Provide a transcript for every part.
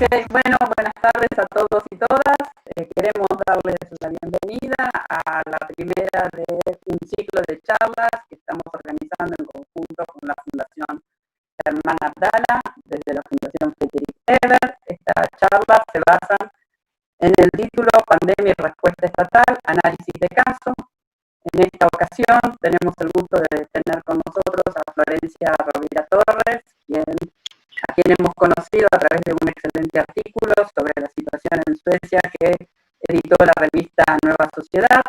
Ok, bueno, buenas tardes a todos y todas. Queremos darles la bienvenida a la primera de un ciclo de charlas que estamos organizando en conjunto con la Fundación Germán Abdala, desde la Fundación Friedrich Ebert. Estas charlas se basan en el título Pandemia y Respuesta Estatal, Análisis de Caso. En esta ocasión tenemos el gusto de tener con nosotros a Florencia Rovira Torres, a quien hemos conocido a través de un excelente artículo sobre la situación en Suecia que editó la revista Nueva Sociedad.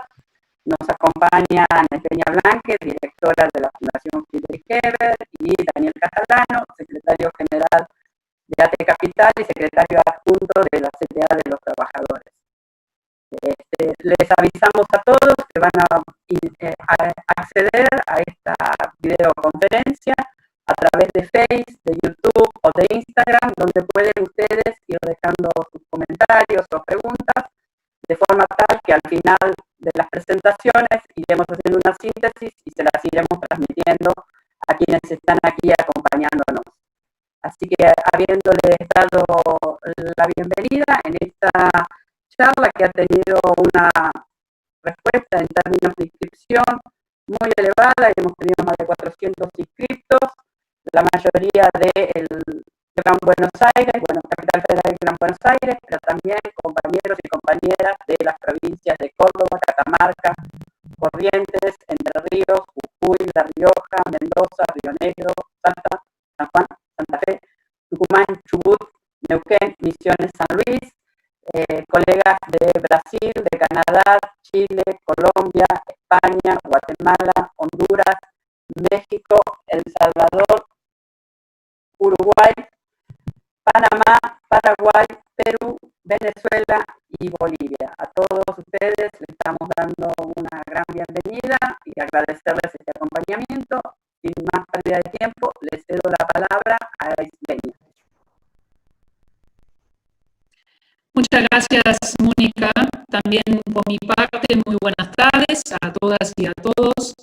Nos acompaña Ana Peña Blanque, directora de la Fundación Friedrich Ebert, y Daniel Catalano, secretario general de AT Capital y secretario adjunto de la CTA de los Trabajadores. Les avisamos a todos que van a acceder a esta videoconferencia a través de Facebook, de YouTube o de Instagram, donde pueden ustedes ir dejando sus comentarios o preguntas, de forma tal que al final de las presentaciones iremos haciendo una síntesis y se las iremos transmitiendo a quienes están aquí acompañándonos. Así que, habiéndole dado la bienvenida en esta charla que ha tenido una respuesta en términos de inscripción muy elevada, y hemos tenido más de 400 inscriptos, la mayoría del Gran Buenos Aires, Capital Federal del Gran Buenos Aires, pero también compañeros y compañeras de las provincias de Córdoba, Catamarca, Corrientes, Entre Ríos, Jujuy, La Rioja, Mendoza, Río Negro, Salta, San Juan, Santa Fe, Tucumán, Chubut, Neuquén, Misiones, San Luis, colegas de Brasil, de Canadá, Chile, Colombia, España, Guatemala, Honduras, México, El Salvador, Uruguay, Panamá, Paraguay, Perú, Venezuela y Bolivia. A todos ustedes les estamos dando una gran bienvenida y agradecerles este acompañamiento. Sin más pérdida de tiempo, les cedo la palabra a Isleña. Muchas gracias, Mónica. También por mi parte, muy buenas tardes a todas y a todos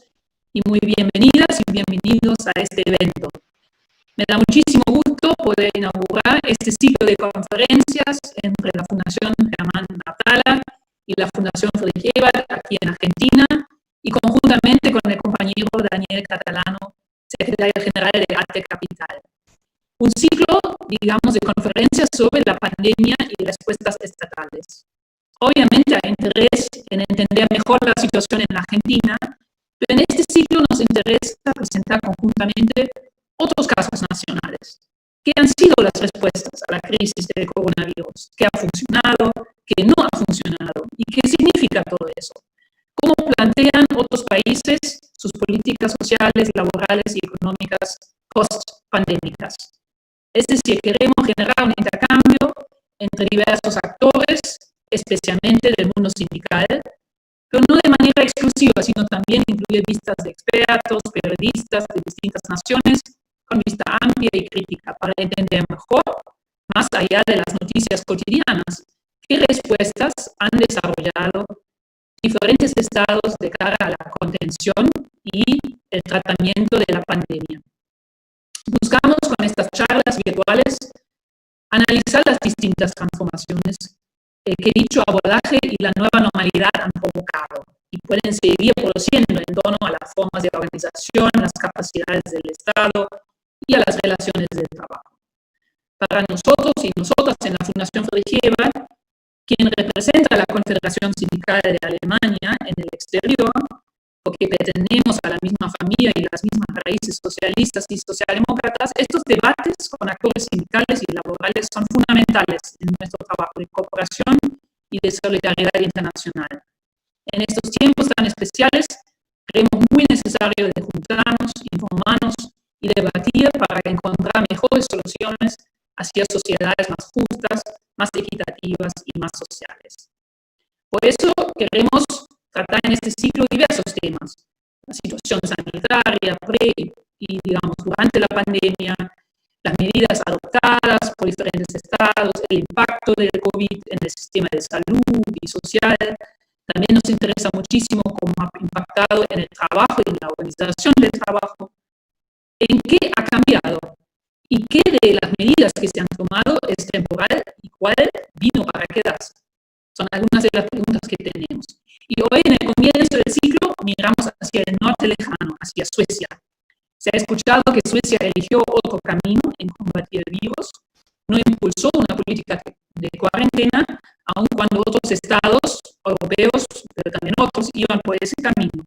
y muy bienvenidas y bienvenidos a este evento. Me da muchísimo gusto poder inaugurar este ciclo de conferencias entre la Fundación Germán Abdala y la Fundación Friedrich Ebert aquí en Argentina y conjuntamente con el compañero Daniel Catalano, secretario general de AT Capital. Un ciclo, digamos, de conferencias sobre la pandemia y respuestas estatales. Obviamente hay interés en entender mejor la situación en Argentina, pero en este ciclo nos interesa presentar conjuntamente otros casos nacionales. ¿Qué han sido las respuestas a la crisis del coronavirus? ¿Qué ha funcionado? ¿Qué no ha funcionado? ¿Y qué significa todo eso? ¿Cómo plantean otros países sus políticas sociales, laborales y económicas post-pandémicas? Es decir, queremos generar un intercambio entre diversos actores, especialmente del mundo sindical, pero no de manera exclusiva, sino también incluye vistas de expertos, periodistas de distintas naciones, con vista amplia y crítica, para entender mejor, más allá de las noticias cotidianas, qué respuestas han desarrollado diferentes estados de cara a la contención y el tratamiento de la pandemia. Buscamos con estas charlas virtuales analizar las distintas transformaciones que dicho abordaje y la nueva normalidad han provocado y pueden seguir produciendo en torno a las formas de organización, las capacidades del Estado y a las relaciones del trabajo. Para nosotros y nosotras en la Fundación Friedrich Ebert, quien representa a la Confederación Sindical de Alemania en el exterior, porque pertenecemos a la misma familia y las mismas raíces socialistas y socialdemócratas, estos debates con actores sindicales y laborales son fundamentales en nuestro trabajo de cooperación y de solidaridad internacional. En estos tiempos tan especiales, creemos muy necesario de juntarnos, informarnos y debatir para encontrar mejores soluciones hacia sociedades más justas, más equitativas y más sociales. Por eso queremos tratar en este ciclo diversos temas: la situación sanitaria, y digamos durante la pandemia, las medidas adoptadas por diferentes estados, el impacto del COVID en el sistema de salud y social. También nos interesa muchísimo cómo ha impactado en el trabajo y en la organización del trabajo, en qué ha cambiado y qué de las medidas que se han tomado es temporal hacia Suecia. Se ha escuchado que Suecia eligió otro camino en combatir el virus, no impulsó una política de cuarentena, aun cuando otros estados europeos, pero también otros, iban por ese camino.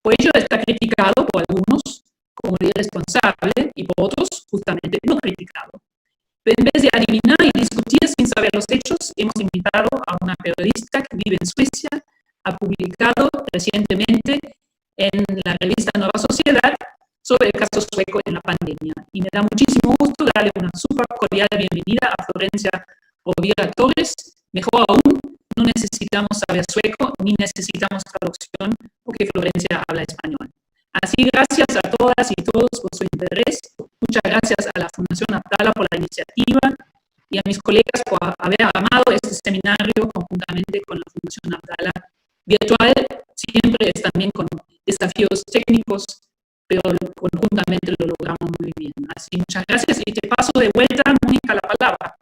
Por ello está criticado por algunos como irresponsable y por otros justamente no criticado. Pero en vez de adivinar y discutir sin saber los hechos, hemos invitado a una periodista que vive en Suecia, ha publicado recientemente en la revista Nueva Sociedad sobre el caso sueco en la pandemia. Y me da muchísimo gusto darle una súper cordial bienvenida a Florencia Rovira Torres. Mejor aún, no necesitamos saber sueco ni necesitamos traducción porque Florencia habla español. Así, gracias a todas y todos por su interés. Muchas gracias a la Fundación Abdala por la iniciativa y a mis colegas por haber armado este seminario conjuntamente con la Fundación Abdala virtual. Siempre es también con desafíos técnicos, pero conjuntamente lo logramos muy bien. Así, muchas gracias y te paso de vuelta, Mónica, la palabra.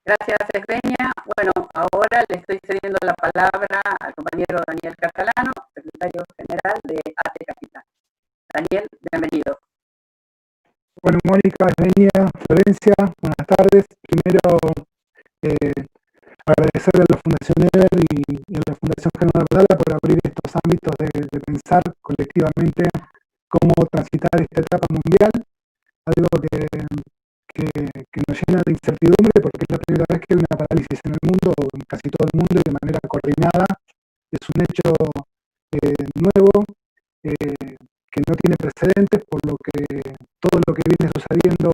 Gracias, Eugenia. Bueno, ahora le estoy cediendo la palabra al compañero Daniel Catalano, secretario general de ATE Capital. Daniel, bienvenido. Bueno, Mónica, Eugenia, Florencia, buenas tardes. Primero, agradecerle a la Fundación EVER y a la Fundación General Abdala por abrir estos ámbitos de pensar colectivamente cómo transitar esta etapa mundial, algo que nos llena de incertidumbre porque es la primera vez que hay una parálisis en el mundo, en casi todo el mundo, y de manera coordinada. Es un hecho nuevo, que no tiene precedentes, por lo que todo lo que viene sucediendo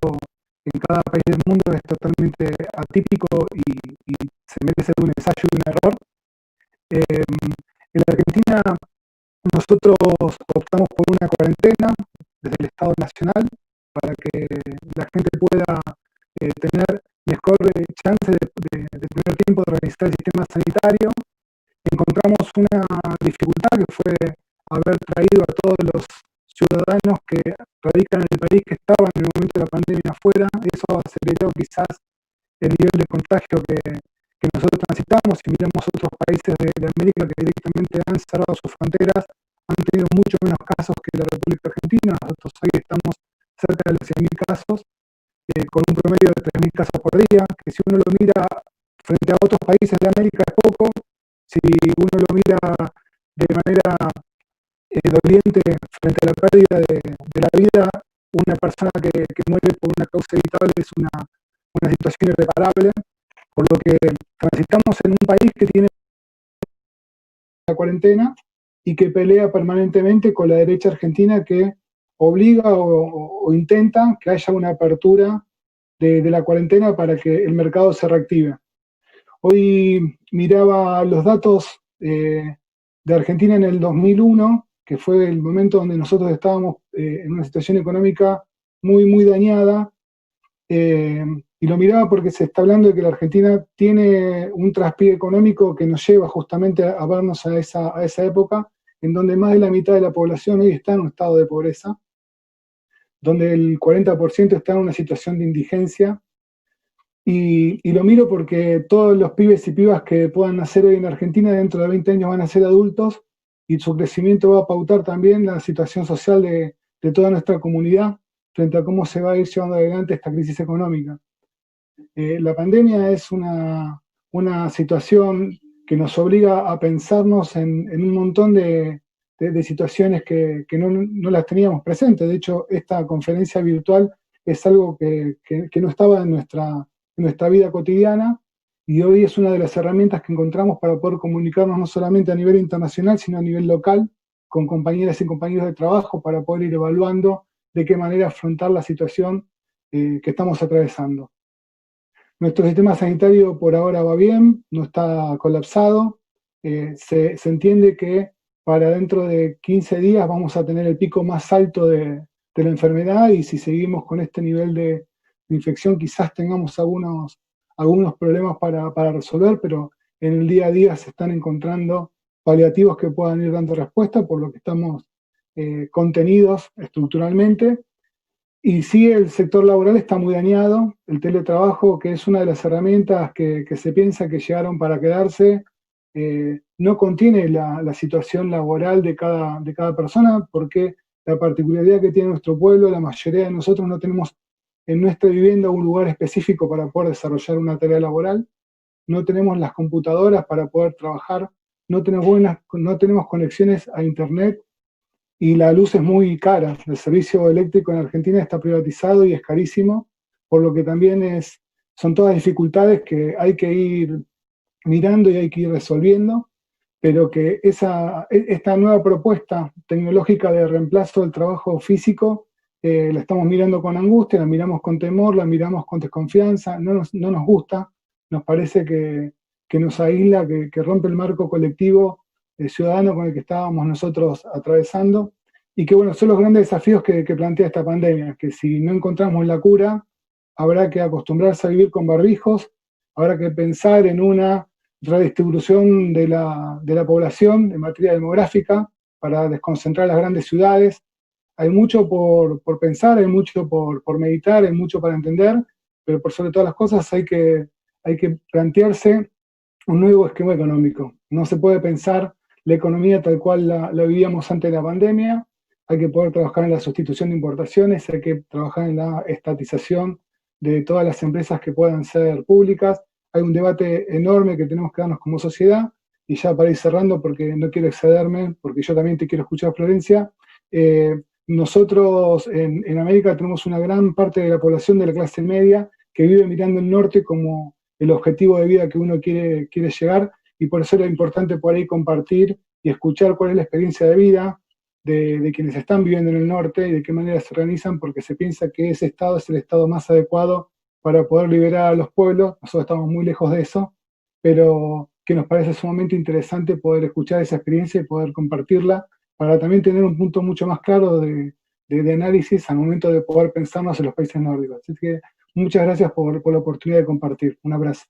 en cada país del mundo es totalmente atípico y se merece de un ensayo y un error. En la Argentina nosotros optamos por una cuarentena desde el Estado Nacional para que la gente pueda tener mejor chance de tener tiempo de organizar el sistema sanitario. Encontramos una dificultad que fue haber traído a todos los ciudadanos que radican en el país que estaban en el momento de la pandemia afuera. Eso aceleró quizás el nivel de contagio que nosotros transitamos. Si miramos otros países de América que directamente han cerrado sus fronteras, han tenido mucho menos casos que la República Argentina. Nosotros hoy estamos cerca de los 100.000 casos, con un promedio de 3.000 casos por día, que si uno lo mira frente a otros países de América es poco. Si uno lo mira de manera doliente frente a la pérdida de la vida, una persona que muere por una causa evitable es una situación irreparable, por lo que transitamos en un país que tiene la cuarentena y que pelea permanentemente con la derecha argentina que obliga o intenta que haya una apertura de la cuarentena para que el mercado se reactive. Hoy miraba los datos de Argentina en el 2001, que fue el momento donde nosotros estábamos en una situación económica muy, muy dañada, y lo miraba porque se está hablando de que la Argentina tiene un traspié económico que nos lleva justamente a vernos a esa época, en donde más de la mitad de la población hoy está en un estado de pobreza, donde el 40% está en una situación de indigencia. Y lo miro porque todos los pibes y pibas que puedan nacer hoy en Argentina dentro de 20 años van a ser adultos, y su crecimiento va a pautar también la situación social de toda nuestra comunidad frente a cómo se va a ir llevando adelante esta crisis económica. La pandemia es una situación que nos obliga a pensarnos en un montón de situaciones que no las teníamos presentes. De hecho, esta conferencia virtual es algo que no estaba en nuestra vida cotidiana, y hoy es una de las herramientas que encontramos para poder comunicarnos no solamente a nivel internacional, sino a nivel local, con compañeras y compañeros de trabajo, para poder ir evaluando de qué manera afrontar la situación que estamos atravesando. Nuestro sistema sanitario por ahora va bien, no está colapsado. Se entiende que para dentro de 15 días vamos a tener el pico más alto de la enfermedad, y si seguimos con este nivel de infección quizás tengamos algunos problemas para resolver, pero en el día a día se están encontrando paliativos que puedan ir dando respuesta, por lo que estamos contenidos estructuralmente. Y sí, el sector laboral está muy dañado. El teletrabajo, que es una de las herramientas que se piensa que llegaron para quedarse, no contiene la situación laboral de cada persona, porque la particularidad que tiene nuestro pueblo, la mayoría de nosotros no tenemos en nuestra vivienda un lugar específico para poder desarrollar una tarea laboral, no tenemos las computadoras para poder trabajar, no tenemos conexiones a internet y la luz es muy cara. El servicio eléctrico en Argentina está privatizado y es carísimo, por lo que también son todas dificultades que hay que ir mirando y hay que ir resolviendo, pero que esta nueva propuesta tecnológica de reemplazo del trabajo físico la estamos mirando con angustia, la miramos con temor, la miramos con desconfianza, no nos gusta, nos parece que nos aísla, que rompe el marco colectivo ciudadano con el que estábamos nosotros atravesando, y que bueno, son los grandes desafíos que plantea esta pandemia, que si no encontramos la cura, habrá que acostumbrarse a vivir con barbijos, habrá que pensar en una redistribución de la población en materia demográfica para desconcentrar las grandes ciudades. Hay mucho por pensar, hay mucho por meditar, hay mucho para entender, pero por sobre todas las cosas hay que plantearse un nuevo esquema económico. No se puede pensar la economía tal cual la vivíamos antes de la pandemia, hay que poder trabajar en la sustitución de importaciones, hay que trabajar en la estatización de todas las empresas que puedan ser públicas. Hay un debate enorme que tenemos que darnos como sociedad, y ya para ir cerrando, porque no quiero excederme, porque yo también te quiero escuchar, Florencia, nosotros en América tenemos una gran parte de la población de la clase media que vive mirando el norte como el objetivo de vida que uno quiere llegar, y por eso era importante por ahí compartir y escuchar cuál es la experiencia de vida de quienes están viviendo en el norte y de qué manera se organizan, porque se piensa que ese estado es el estado más adecuado para poder liberar a los pueblos. Nosotros estamos muy lejos de eso, pero que nos parece sumamente interesante poder escuchar esa experiencia y poder compartirla, para también tener un punto mucho más claro de análisis al momento de poder pensarnos en los países nórdicos. Así que muchas gracias por la oportunidad de compartir. Un abrazo.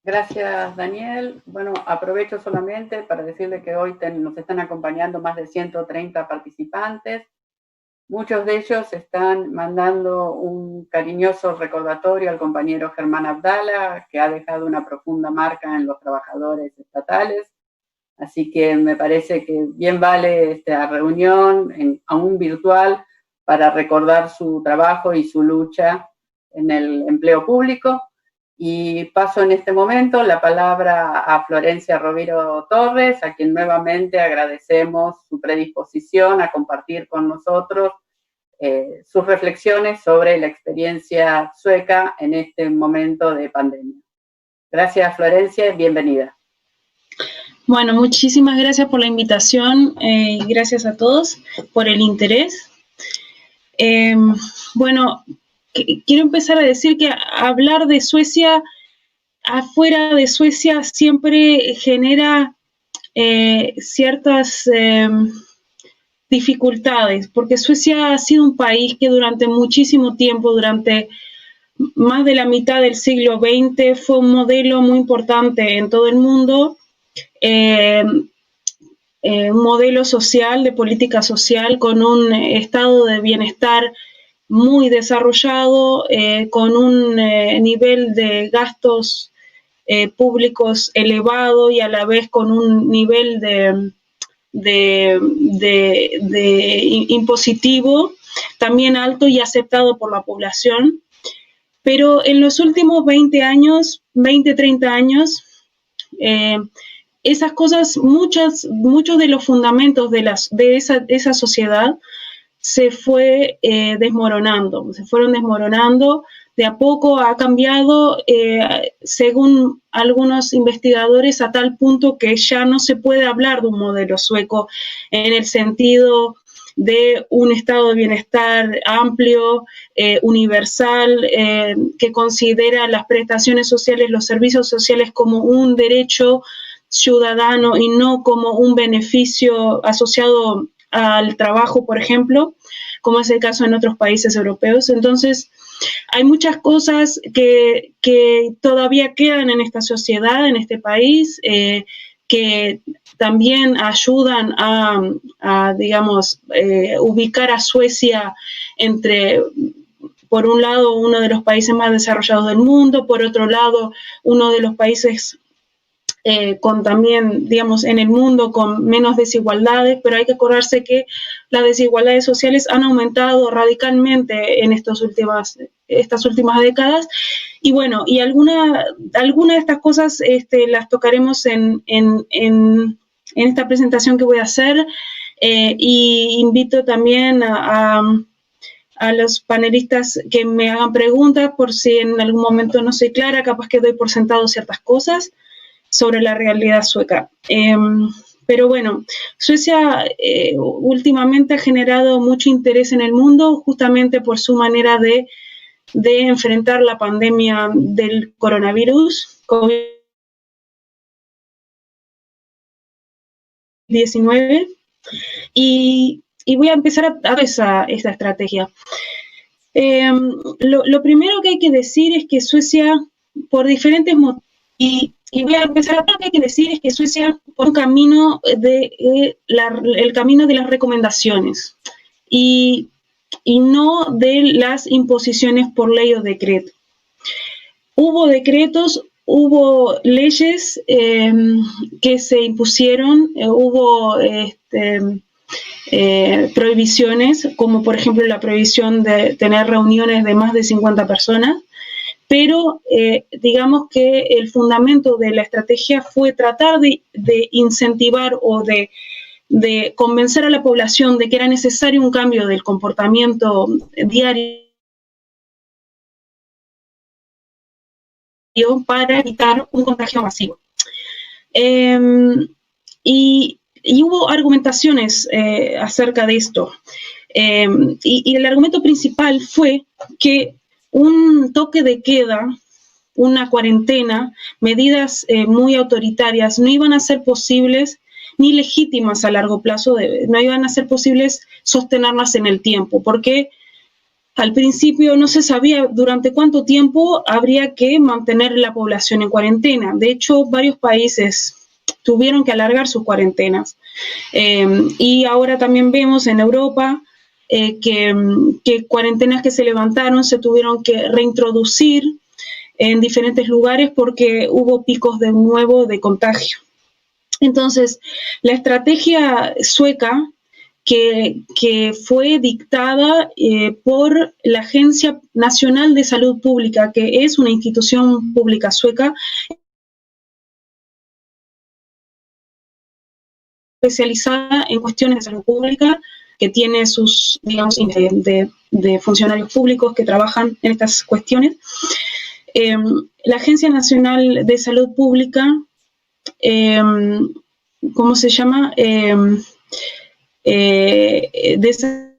Gracias, Daniel. Bueno, aprovecho solamente para decirle que hoy nos están acompañando más de 130 participantes. Muchos de ellos están mandando un cariñoso recordatorio al compañero Germán Abdala, que ha dejado una profunda marca en los trabajadores estatales. Así que me parece que bien vale esta reunión, aún virtual, para recordar su trabajo y su lucha en el empleo público. Y paso en este momento la palabra a Florencia Roviro Torres, a quien nuevamente agradecemos su predisposición a compartir con nosotros sus reflexiones sobre la experiencia sueca en este momento de pandemia. Gracias, Florencia, y bienvenida. Bueno, muchísimas gracias por la invitación y gracias a todos por el interés. Bueno, quiero empezar a decir que hablar de Suecia, afuera de Suecia, siempre genera ciertas dificultades, porque Suecia ha sido un país que durante muchísimo tiempo, durante más de la mitad del siglo XX, fue un modelo muy importante en todo el mundo, un modelo social, de política social, con un estado de bienestar muy desarrollado, con un nivel de gastos públicos elevado y a la vez con un nivel de impositivo también alto y aceptado por la población. Pero en los últimos 20, 30 años, esas cosas, muchos de los fundamentos de esa sociedad se fueron desmoronando. De a poco ha cambiado, según algunos investigadores, a tal punto que ya no se puede hablar de un modelo sueco en el sentido de un estado de bienestar amplio, universal, que considera las prestaciones sociales, los servicios sociales como un derecho ciudadano y no como un beneficio asociado al trabajo, por ejemplo, como es el caso en otros países europeos. Entonces, hay muchas cosas que todavía quedan en esta sociedad, en este país, que también ayudan a digamos, ubicar a Suecia entre, por un lado, uno de los países más desarrollados del mundo, por otro lado, uno de los países con también, digamos, en el mundo con menos desigualdades, pero hay que acordarse que las desigualdades sociales han aumentado radicalmente en estas últimas décadas. Y bueno, y alguna de estas cosas las tocaremos en esta presentación que voy a hacer, y invito también a los panelistas que me hagan preguntas por si en algún momento no soy clara, capaz que doy por sentado ciertas cosas sobre la realidad sueca. Pero bueno, Suecia últimamente ha generado mucho interés en el mundo justamente por su manera de enfrentar la pandemia del coronavirus, COVID-19, y voy a empezar a ver esta estrategia. Lo primero que hay que decir es que Suecia, por diferentes motivos, y voy a empezar a que hay que decir es que Suecia por un camino el camino de las recomendaciones y no de las imposiciones por ley o decreto. Hubo decretos, hubo leyes que se impusieron, hubo prohibiciones, como por ejemplo la prohibición de tener reuniones de más de 50 personas, pero digamos que el fundamento de la estrategia fue tratar de incentivar o de convencer a la población de que era necesario un cambio del comportamiento diario para evitar un contagio masivo. Y hubo argumentaciones acerca de esto. Y el argumento principal fue que un toque de queda, una cuarentena, medidas muy autoritarias no iban a ser posibles ni legítimas a largo plazo, no iban a ser posibles sostenerlas en el tiempo, porque al principio no se sabía durante cuánto tiempo habría que mantener la población en cuarentena. De hecho, varios países tuvieron que alargar sus cuarentenas. Y ahora también vemos en Europa que cuarentenas que se levantaron se tuvieron que reintroducir en diferentes lugares porque hubo picos de nuevo de contagio. Entonces, la estrategia sueca que fue dictada por la Agencia Nacional de Salud Pública, que es una institución pública sueca especializada en cuestiones de salud pública, que tiene sus, digamos, de funcionarios públicos que trabajan en estas cuestiones. La Agencia Nacional de Salud Pública, ¿cómo se llama? Desarrolló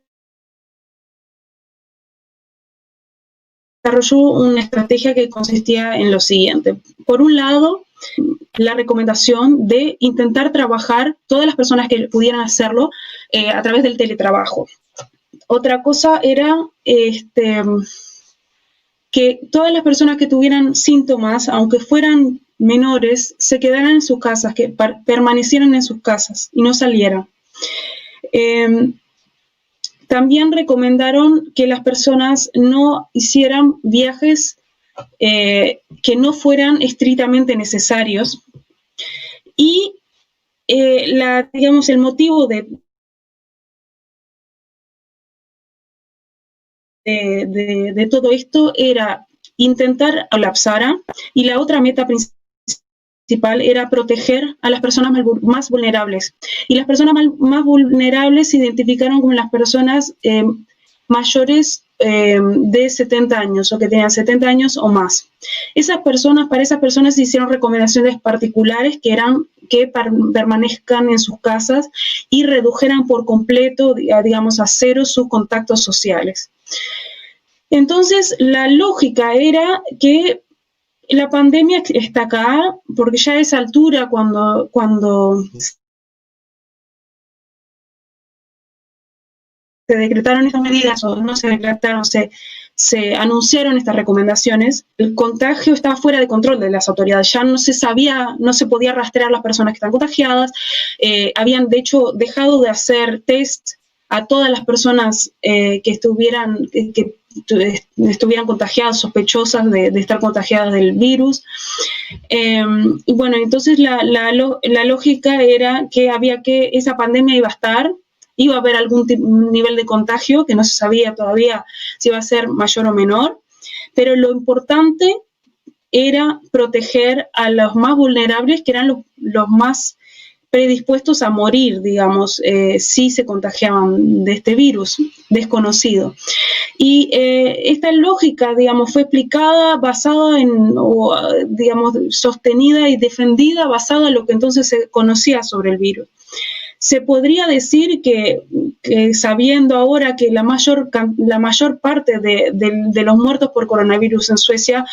una estrategia que consistía en lo siguiente. Por un lado, la recomendación de intentar trabajar todas las personas que pudieran hacerlo a través del teletrabajo. Otra cosa era que todas las personas que tuvieran síntomas, aunque fueran menores, se quedaran en sus casas, que permanecieran en sus casas y no salieran. También recomendaron que las personas no hicieran viajes que no fueran estrictamente necesarios. Y digamos, el motivo de todo esto era intentar colapsar, y la otra meta principal era proteger a las personas más vulnerables. Y las personas más vulnerables se identificaron como las personas mayores de 70 años o que tenían 70 años o más. Para esas personas se hicieron recomendaciones particulares que eran que permanezcan en sus casas y redujeran por completo, digamos, a cero sus contactos sociales. Entonces, la lógica era que la pandemia está acá, porque ya a esa altura, cuando se decretaron estas medidas o no se decretaron, se anunciaron estas recomendaciones, el contagio estaba fuera de control de las autoridades. Ya no se sabía, no se podía rastrear a las personas que están contagiadas. Habían, de hecho, dejado de hacer test a todas las personas que estuvieran contagiadas, sospechosas de estar contagiadas del virus. Y bueno, entonces la lógica era que esa pandemia iba a estar, iba a haber algún nivel de contagio que no se sabía todavía si iba a ser mayor o menor, pero lo importante era proteger a los más vulnerables, que eran los más predispuestos a morir, digamos, si se contagiaban de este virus desconocido. Y esta lógica, digamos, fue explicada, basada digamos, sostenida y defendida, basada en lo que entonces se conocía sobre el virus. Se podría decir que sabiendo ahora que la mayor parte de los muertos por coronavirus en Suecia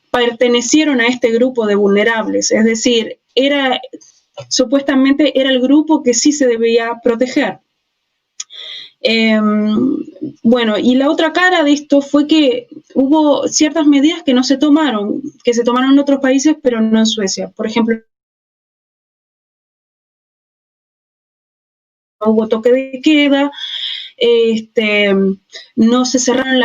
pertenecieron a este grupo de vulnerables, es decir, supuestamente era el grupo que sí se debía proteger. Bueno, y la otra cara de esto fue que hubo ciertas medidas que se tomaron en otros países, pero no en Suecia. Por ejemplo, no hubo toque de queda, no se cerraron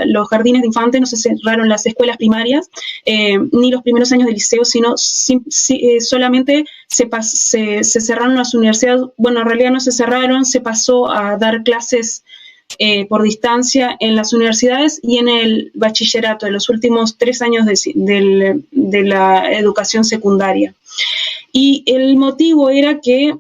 los jardines de infantes, no se cerraron las escuelas primarias, ni los primeros años del liceo, sino solamente se cerraron las universidades. Bueno, en realidad no se cerraron, se pasó a dar clases por distancia en las universidades y en el bachillerato, de los últimos 3 años de la educación secundaria. Y el motivo era que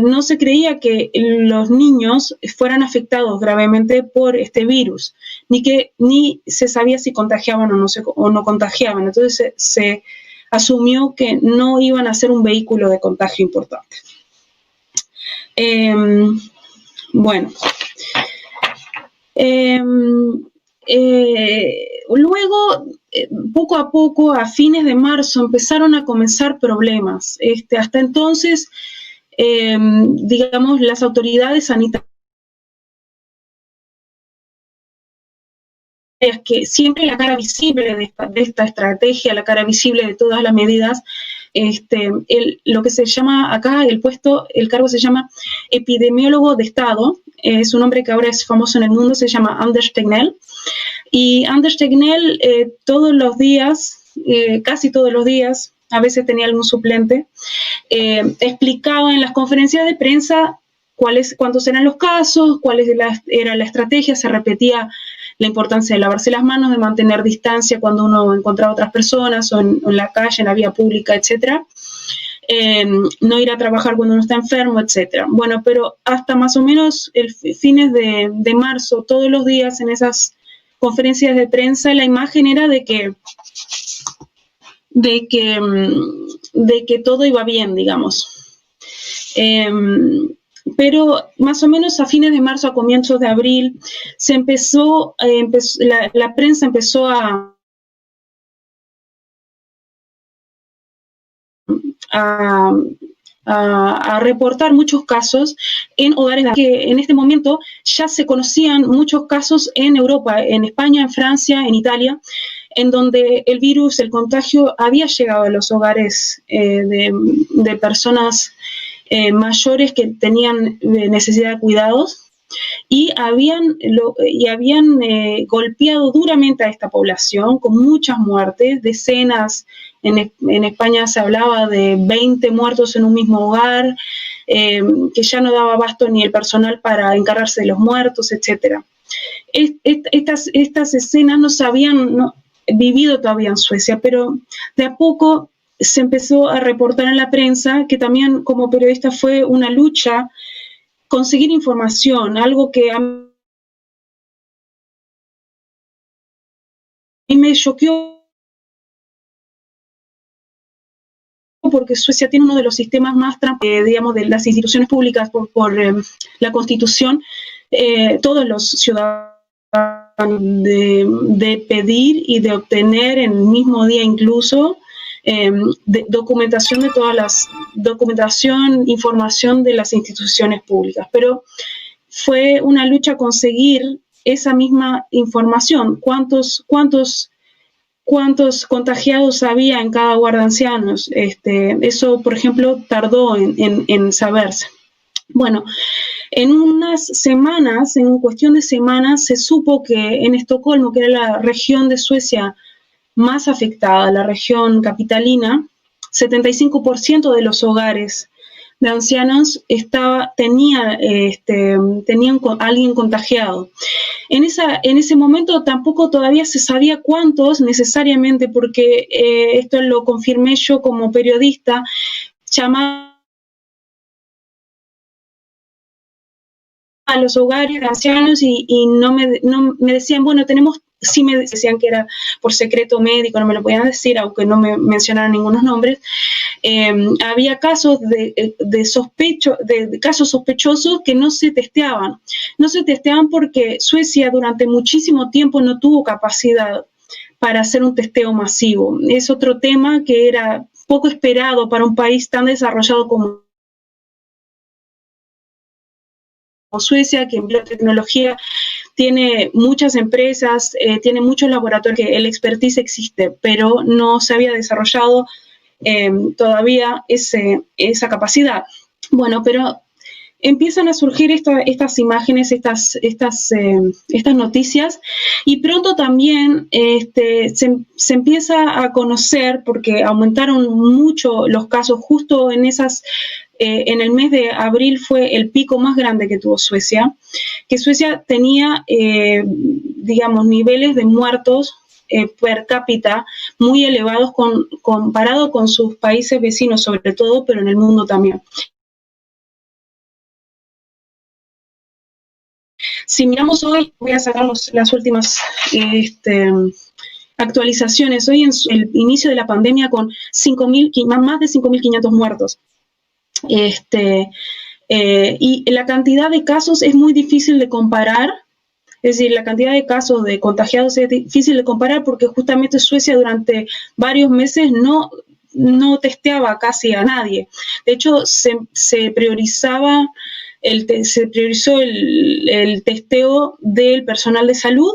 no se creía que los niños fueran afectados gravemente por este virus, ni se sabía si contagiaban o no contagiaban. Entonces se asumió que no iban a ser un vehículo de contagio importante. Bueno. Luego, poco a poco, a fines de marzo, empezaron a comenzar problemas. Hasta entonces, digamos, las autoridades sanitarias, que siempre la cara visible de esta estrategia, la cara visible de todas las medidas, lo que se llama acá, el cargo se llama epidemiólogo de Estado, es un hombre que ahora es famoso en el mundo, se llama Anders Tegnell, y Anders Tegnell todos los días, casi todos los días, a veces tenía algún suplente, explicaba en las conferencias de prensa cuántos eran los casos, cuál era la estrategia, se repetía la importancia de lavarse las manos, de mantener distancia cuando uno encontraba otras personas o en la calle, en la vía pública, etcétera. No ir a trabajar cuando uno está enfermo, etcétera. Bueno, pero hasta más o menos fines de marzo, todos los días en esas conferencias de prensa, la imagen era de que todo iba bien, digamos. Pero más o menos a fines de marzo, a comienzos de abril, la prensa empezó a reportar muchos casos en hogares que en este momento ya se conocían muchos casos en Europa, en España, en Francia, en Italia, en donde el virus, el contagio, había llegado a los hogares de personas mayores que tenían necesidad de cuidados y habían golpeado duramente a esta población con muchas muertes, decenas. En España se hablaba de 20 muertos en un mismo hogar, que ya no daba abasto ni el personal para encargarse de los muertos, etcétera. Estas escenas no se habían vivido todavía en Suecia, pero de a poco se empezó a reportar en la prensa, que también como periodista fue una lucha conseguir información, algo que a mí me choqueó, porque Suecia tiene uno de los sistemas más, digamos, de las instituciones públicas por la Constitución, todos los ciudadanos de pedir y de obtener en el mismo día incluso documentación de todas las información de las instituciones públicas, pero fue una lucha conseguir esa misma información, cuántos contagiados había en cada hogar de ancianos. Eso, por ejemplo, tardó en saberse. Bueno, en unas semanas, en cuestión de semanas, se supo que en Estocolmo, que era la región de Suecia más afectada, la región capitalina, 75% de los hogares de ancianos tenían alguien contagiado. En ese momento tampoco todavía se sabía cuántos necesariamente, porque esto lo confirmé yo como periodista, llamaba a los hogares de ancianos y no me decían, bueno, sí me decían que era por secreto médico, no me lo podían decir, aunque no me mencionaran ningunos nombres. Había casos de casos sospechosos que no se testeaban. No se testeaban porque Suecia durante muchísimo tiempo no tuvo capacidad para hacer un testeo masivo. Es otro tema que era poco esperado para un país tan desarrollado como Suecia, que en biotecnología tiene muchas empresas, tiene muchos laboratorios, que el expertise existe, pero no se había desarrollado todavía esa capacidad. Bueno, pero empiezan a surgir estas imágenes, estas noticias, y pronto también se empieza a conocer, porque aumentaron mucho los casos justo en el mes de abril fue el pico más grande que tuvo Suecia, que Suecia tenía, niveles de muertos per cápita muy elevados comparado con sus países vecinos, sobre todo, pero en el mundo también. Si miramos hoy, voy a sacar las últimas actualizaciones, hoy en el inicio de la pandemia con más de 5.500 muertos. Y la cantidad de casos es muy difícil de comparar, es decir, la cantidad de casos de contagiados es difícil de comparar porque justamente Suecia durante varios meses no testeaba casi a nadie. De hecho, se priorizó el testeo del personal de salud,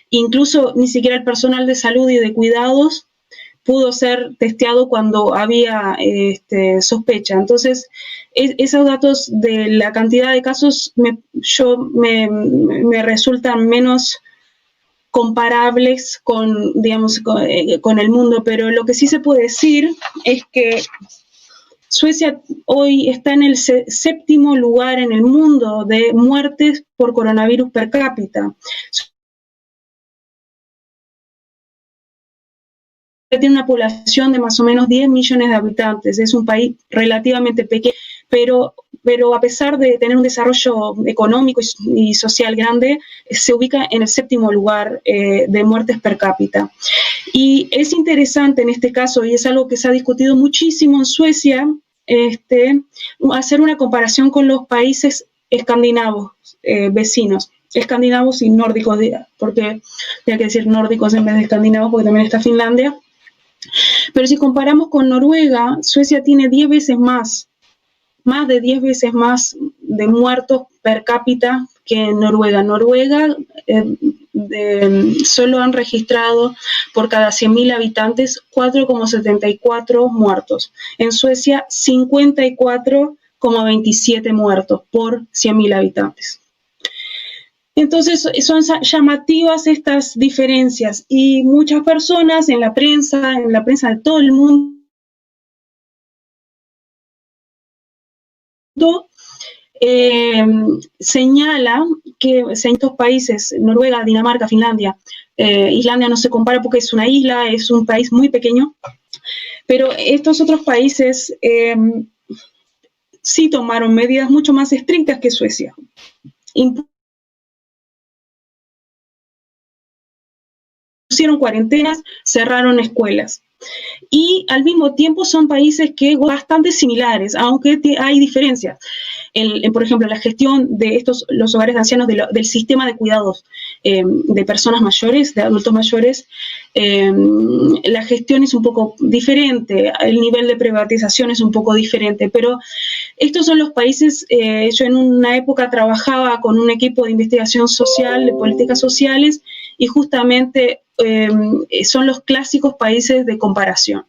incluso ni siquiera el personal de salud y de cuidados pudo ser testeado cuando había sospecha. Entonces, esos datos de la cantidad de casos me resultan menos comparables con el mundo, pero lo que sí se puede decir es que Suecia hoy está en el séptimo lugar en el mundo de muertes por coronavirus per cápita. Tiene una población de más o menos 10 millones de habitantes, es un país relativamente pequeño, pero a pesar de tener un desarrollo económico y social grande, se ubica en el séptimo lugar de muertes per cápita. Y es interesante en este caso, y es algo que se ha discutido muchísimo en Suecia, hacer una comparación con los países escandinavos vecinos, escandinavos y nórdicos, porque hay que decir nórdicos en vez de escandinavos, porque también está Finlandia. Pero si comparamos con Noruega, Suecia tiene 10 veces más de 10 veces más de muertos per cápita que Noruega. Noruega solo han registrado por cada 100.000 habitantes 4,74 muertos. En Suecia, 54,27 muertos por 100.000 habitantes. Entonces, son llamativas estas diferencias y muchas personas en la prensa de todo el mundo, señala que en estos países, Noruega, Dinamarca, Finlandia, Islandia no se compara porque es una isla, es un país muy pequeño, pero estos otros países sí tomaron medidas mucho más estrictas que Suecia. Pusieron cuarentenas, cerraron escuelas. Y al mismo tiempo son países que bastante similares, aunque hay diferencias. Por ejemplo, la gestión de los hogares de ancianos del sistema de cuidados de personas mayores, de adultos mayores, la gestión es un poco diferente, el nivel de privatización es un poco diferente, pero estos son los países. Yo en una época trabajaba con un equipo de investigación social, de políticas sociales, y justamente son los clásicos países de comparación.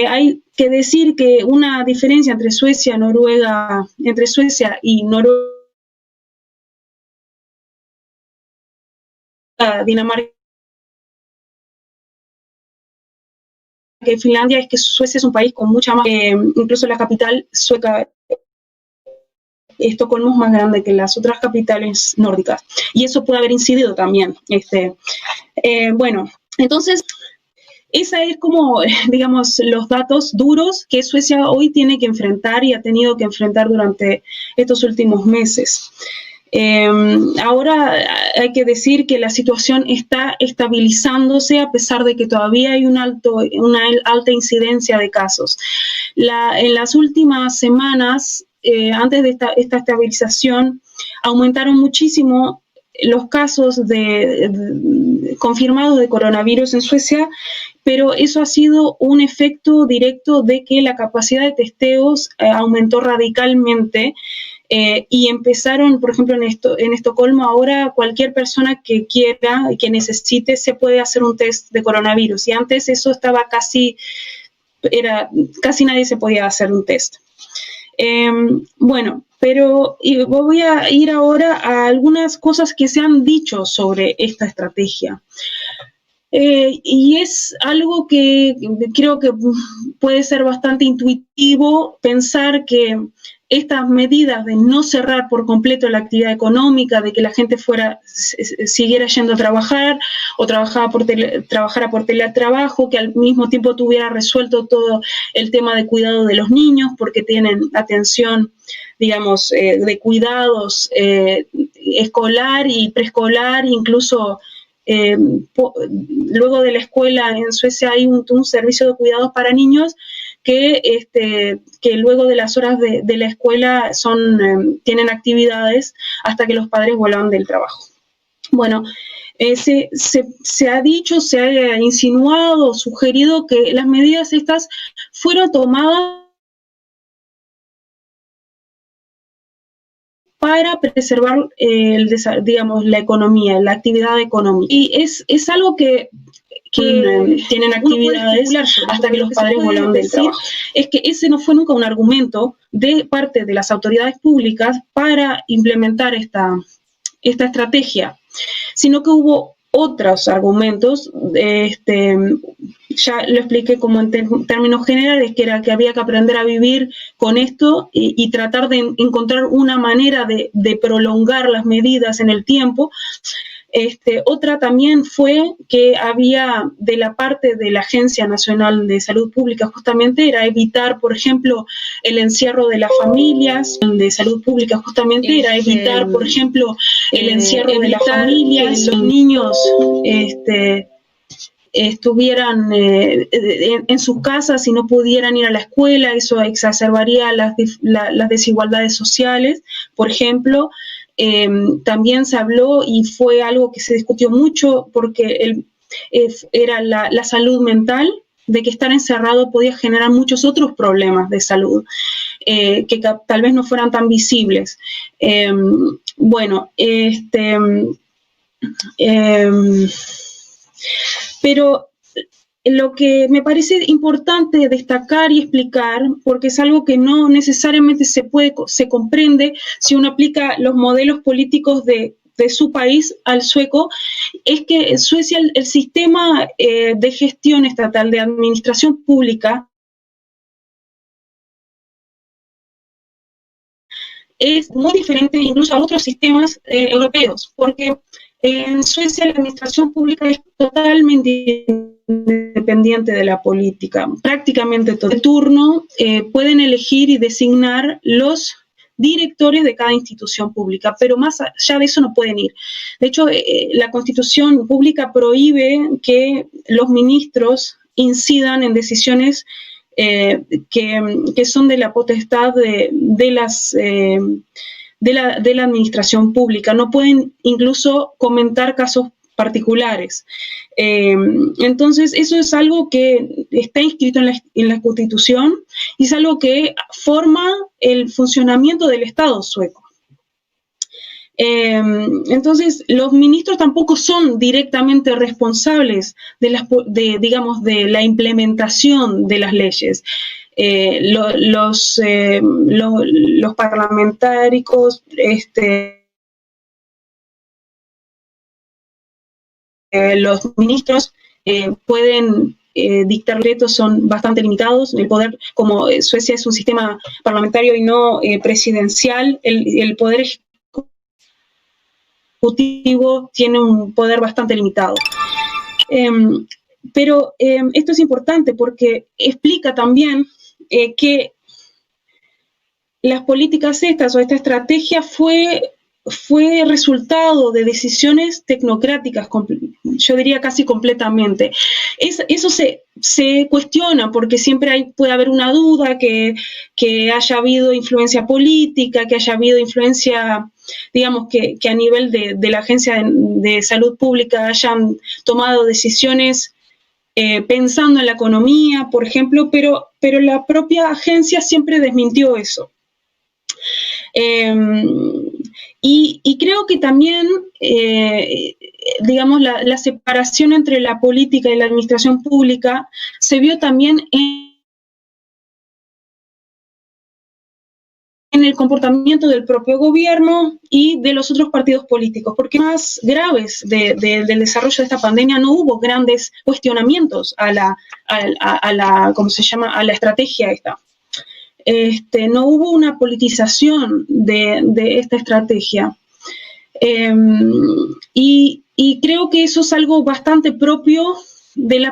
Hay que decir que una diferencia entre Suecia y Noruega, Dinamarca y Finlandia, es que Suecia es un país con mucha más, incluso la capital sueca, Estocolmo, es más grande que las otras capitales nórdicas, y eso puede haber incidido también. Bueno, entonces, esa es como, digamos, los datos duros que Suecia hoy tiene que enfrentar y ha tenido que enfrentar durante estos últimos meses. Ahora hay que decir que la situación está estabilizándose a pesar de que todavía hay una alta incidencia de casos. En las últimas semanas, antes de esta estabilización, aumentaron muchísimo los casos confirmados de coronavirus en Suecia, pero eso ha sido un efecto directo de que la capacidad de testeos aumentó radicalmente. Y empezaron, por ejemplo, en Estocolmo, ahora cualquier persona que quiera y que necesite se puede hacer un test de coronavirus. Y antes eso estaba casi nadie se podía hacer un test. Bueno, pero voy a ir ahora a algunas cosas que se han dicho sobre esta estrategia. Y es algo que creo que puede ser bastante intuitivo pensar que estas medidas de no cerrar por completo la actividad económica, de que la gente siguiera yendo a trabajar o trabajara por teletrabajo, que al mismo tiempo tuviera resuelto todo el tema de cuidado de los niños, porque tienen atención, digamos, de cuidados escolar y preescolar, incluso luego de la escuela en Suecia hay un servicio de cuidados para niños que luego de las horas de la escuela tienen actividades hasta que los padres vuelvan del trabajo. Bueno, se ha dicho, se ha insinuado, sugerido que las medidas estas fueron tomadas para preservar, digamos, la economía, la actividad económica. Y es algo que tienen actividades hasta que los padres vuelvan del trabajo. Es que ese no fue nunca un argumento de parte de las autoridades públicas para implementar esta estrategia, sino que hubo otros argumentos, ya lo expliqué como en términos generales, que era que había que aprender a vivir con esto y tratar de encontrar una manera de prolongar las medidas en el tiempo. Otra también fue que había de la parte de la Agencia Nacional de Salud Pública justamente era evitar, por ejemplo, el encierro de las familias, de salud pública justamente era evitar, por ejemplo, el encierro de las familias, los niños estuvieran en sus casas y no pudieran ir a la escuela, eso exacerbaría las desigualdades sociales, por ejemplo. También se habló y fue algo que se discutió mucho porque era la salud mental, de que estar encerrado podía generar muchos otros problemas de salud que tal vez no fueran tan visibles. Bueno, pero lo que me parece importante destacar y explicar, porque es algo que no necesariamente se comprende si uno aplica los modelos políticos de su país al sueco, es que en Suecia el sistema de gestión estatal, de administración pública, es muy diferente incluso a otros sistemas europeos, porque en Suecia la administración pública es totalmente independiente de la política. Prácticamente todo el turno pueden elegir y designar los directores de cada institución pública, pero más allá de eso no pueden ir. De hecho, la Constitución pública prohíbe que los ministros incidan en decisiones que son de la potestad de la administración pública. No pueden incluso comentar casos particulares. Entonces, eso es algo que está inscrito en la Constitución y es algo que forma el funcionamiento del Estado sueco. Entonces, los ministros tampoco son directamente responsables de la implementación de las leyes. Los parlamentarios, los ministros pueden dictar decretos, son bastante limitados. El poder, como Suecia es un sistema parlamentario y no presidencial, el poder ejecutivo tiene un poder bastante limitado. Pero esto es importante porque explica también que las políticas estas o esta estrategia fue resultado de decisiones tecnocráticas, yo diría casi completamente. Eso se cuestiona porque siempre puede haber una duda que haya habido influencia política, que haya habido influencia, digamos, que a nivel de la Agencia de Salud Pública hayan tomado decisiones pensando en la economía, por ejemplo, pero la propia agencia siempre desmintió eso. Y creo que también, digamos, la separación entre la política y la administración pública se vio también en el comportamiento del propio gobierno y de los otros partidos políticos, porque más graves del desarrollo de esta pandemia no hubo grandes cuestionamientos a la ¿cómo se llama?, a la estrategia esta. No hubo una politización de esta estrategia. Y creo que eso es algo bastante propio del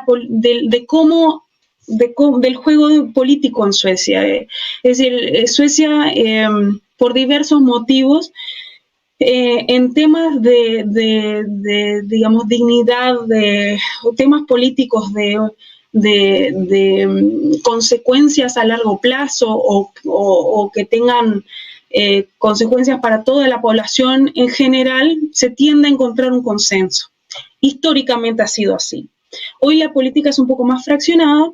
juego político en Suecia. Es decir, Suecia, por diversos motivos, en temas digamos, dignidad, temas políticos de consecuencias a largo plazo o que tengan consecuencias para toda la población en general, se tiende a encontrar un consenso. Históricamente ha sido así. Hoy la política es un poco más fraccionada,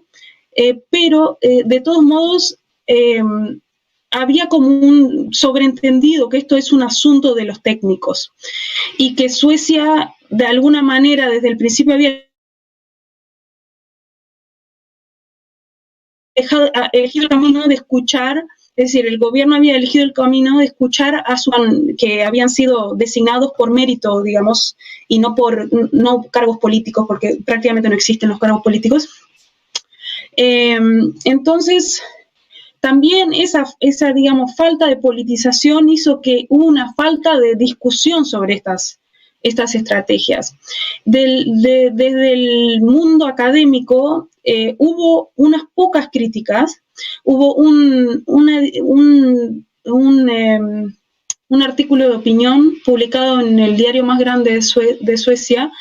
pero de todos modos había como un sobreentendido que esto es un asunto de los técnicos y que Suecia de alguna manera desde el principio había elegido el camino de escuchar, es decir, el gobierno había elegido el camino de escuchar a que habían sido designados por mérito, digamos, y no cargos políticos, porque prácticamente no existen los cargos políticos. Entonces, también esa, digamos, falta de politización hizo que hubo una falta de discusión sobre estas estrategias. Desde el mundo académico hubo unas pocas críticas, hubo un artículo de opinión publicado en el diario más grande de Suecia,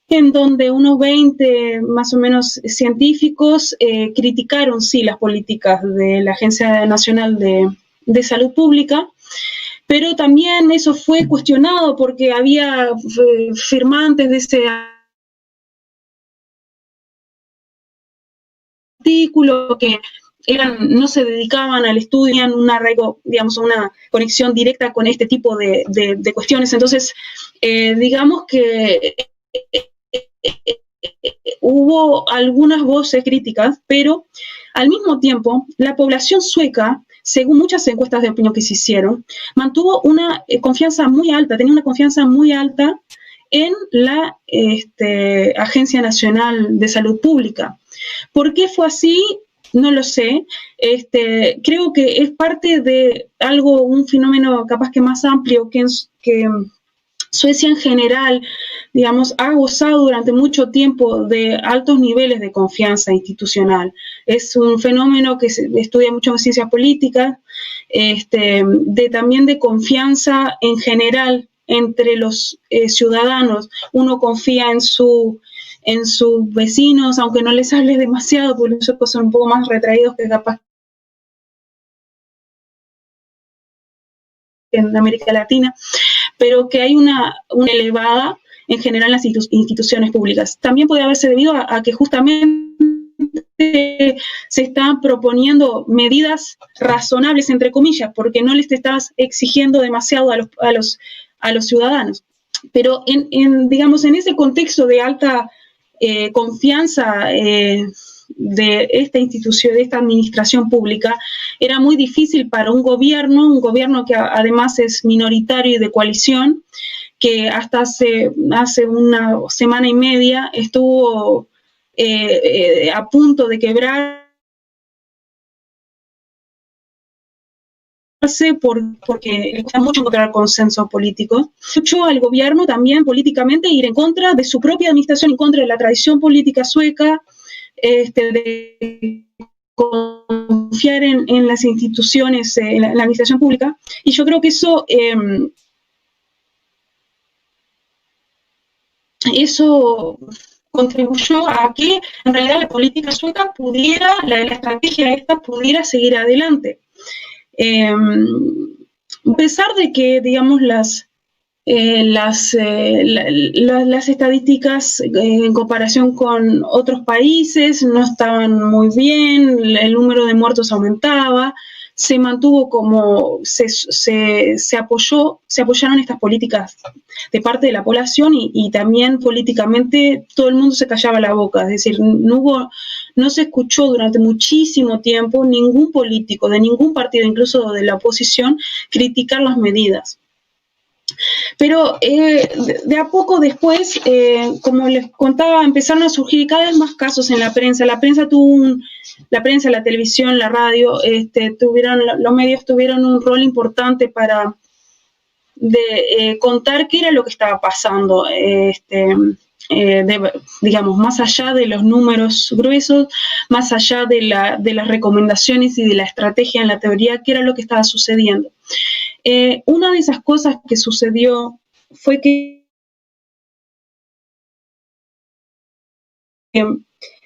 en donde unos 20 más o menos científicos criticaron, sí, las políticas de la Agencia Nacional de Salud Pública, pero también eso fue cuestionado porque había firmantes de ese artículo que no se dedicaban al estudio, tenían un arraigo, digamos, una conexión directa con este tipo de cuestiones. Entonces, digamos que hubo algunas voces críticas, pero al mismo tiempo la población sueca, según muchas encuestas de opinión que se hicieron, mantuvo una confianza muy alta, tenía una confianza muy alta en la Agencia Nacional de Salud Pública. ¿Por qué fue así? No lo sé. Creo que es parte de un fenómeno capaz que más amplio que Suecia en general, digamos, ha gozado durante mucho tiempo de altos niveles de confianza institucional. Es un fenómeno que se estudia mucho en ciencias políticas, también de confianza en general entre los ciudadanos. Uno confía en sus vecinos, aunque no les hable demasiado, porque los suecos son un poco más retraídos que capaz en América Latina, pero que hay una elevada en general en las instituciones públicas. También puede haberse debido a que justamente se están proponiendo medidas razonables, entre comillas, porque no les estás exigiendo demasiado a los ciudadanos. Pero digamos, en ese contexto de alta confianza de esta institución, de esta administración pública, era muy difícil para un gobierno que además es minoritario y de coalición, que hasta hace una semana y media estuvo a punto de quebrar porque le cuesta mucho encontrar consenso político. Mucho al gobierno también políticamente ir en contra de su propia administración, en contra de la tradición política sueca, de confiar en las instituciones, en la administración pública. Y yo creo que eso contribuyó a que en realidad la política sueca la estrategia esta pudiera seguir adelante. A pesar de que, digamos, las estadísticas en comparación con otros países no estaban muy bien, el número de muertos aumentaba, se mantuvo como, se apoyaron estas políticas de parte de la población y también políticamente todo el mundo se callaba la boca, es decir, no se escuchó durante muchísimo tiempo ningún político de ningún partido, incluso de la oposición, criticar las medidas. Pero de a poco después, como les contaba, empezaron a surgir cada vez más casos en la prensa. La prensa, la televisión, la radio, los medios tuvieron un rol importante para contar qué era lo que estaba pasando, digamos, más allá de los números gruesos, más allá de las recomendaciones y de la estrategia en la teoría, qué era lo que estaba sucediendo. Una de esas cosas que sucedió fue que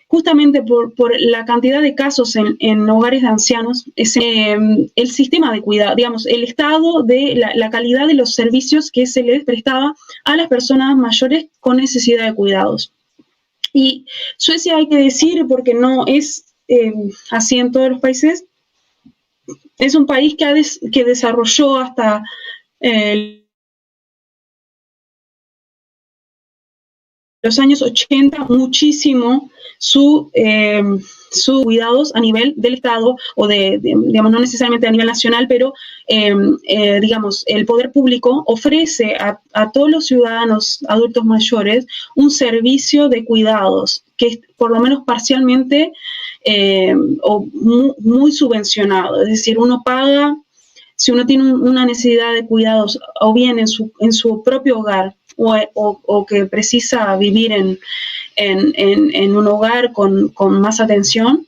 justamente por la cantidad de casos en hogares de ancianos, el sistema de cuidado, digamos, el estado de la calidad de los servicios que se les prestaba a las personas mayores con necesidad de cuidados. Y Suecia, hay que decir, porque no es así en todos los países, es un país que desarrolló hasta los años 80 muchísimo sus cuidados a nivel del Estado o digamos, no necesariamente a nivel nacional, pero digamos, el poder público ofrece a todos los ciudadanos adultos mayores un servicio de cuidados que es por lo menos parcialmente o muy subvencionado, es decir, uno paga, si uno tiene una necesidad de cuidados o bien en su propio hogar o que precisa vivir en un hogar con más atención,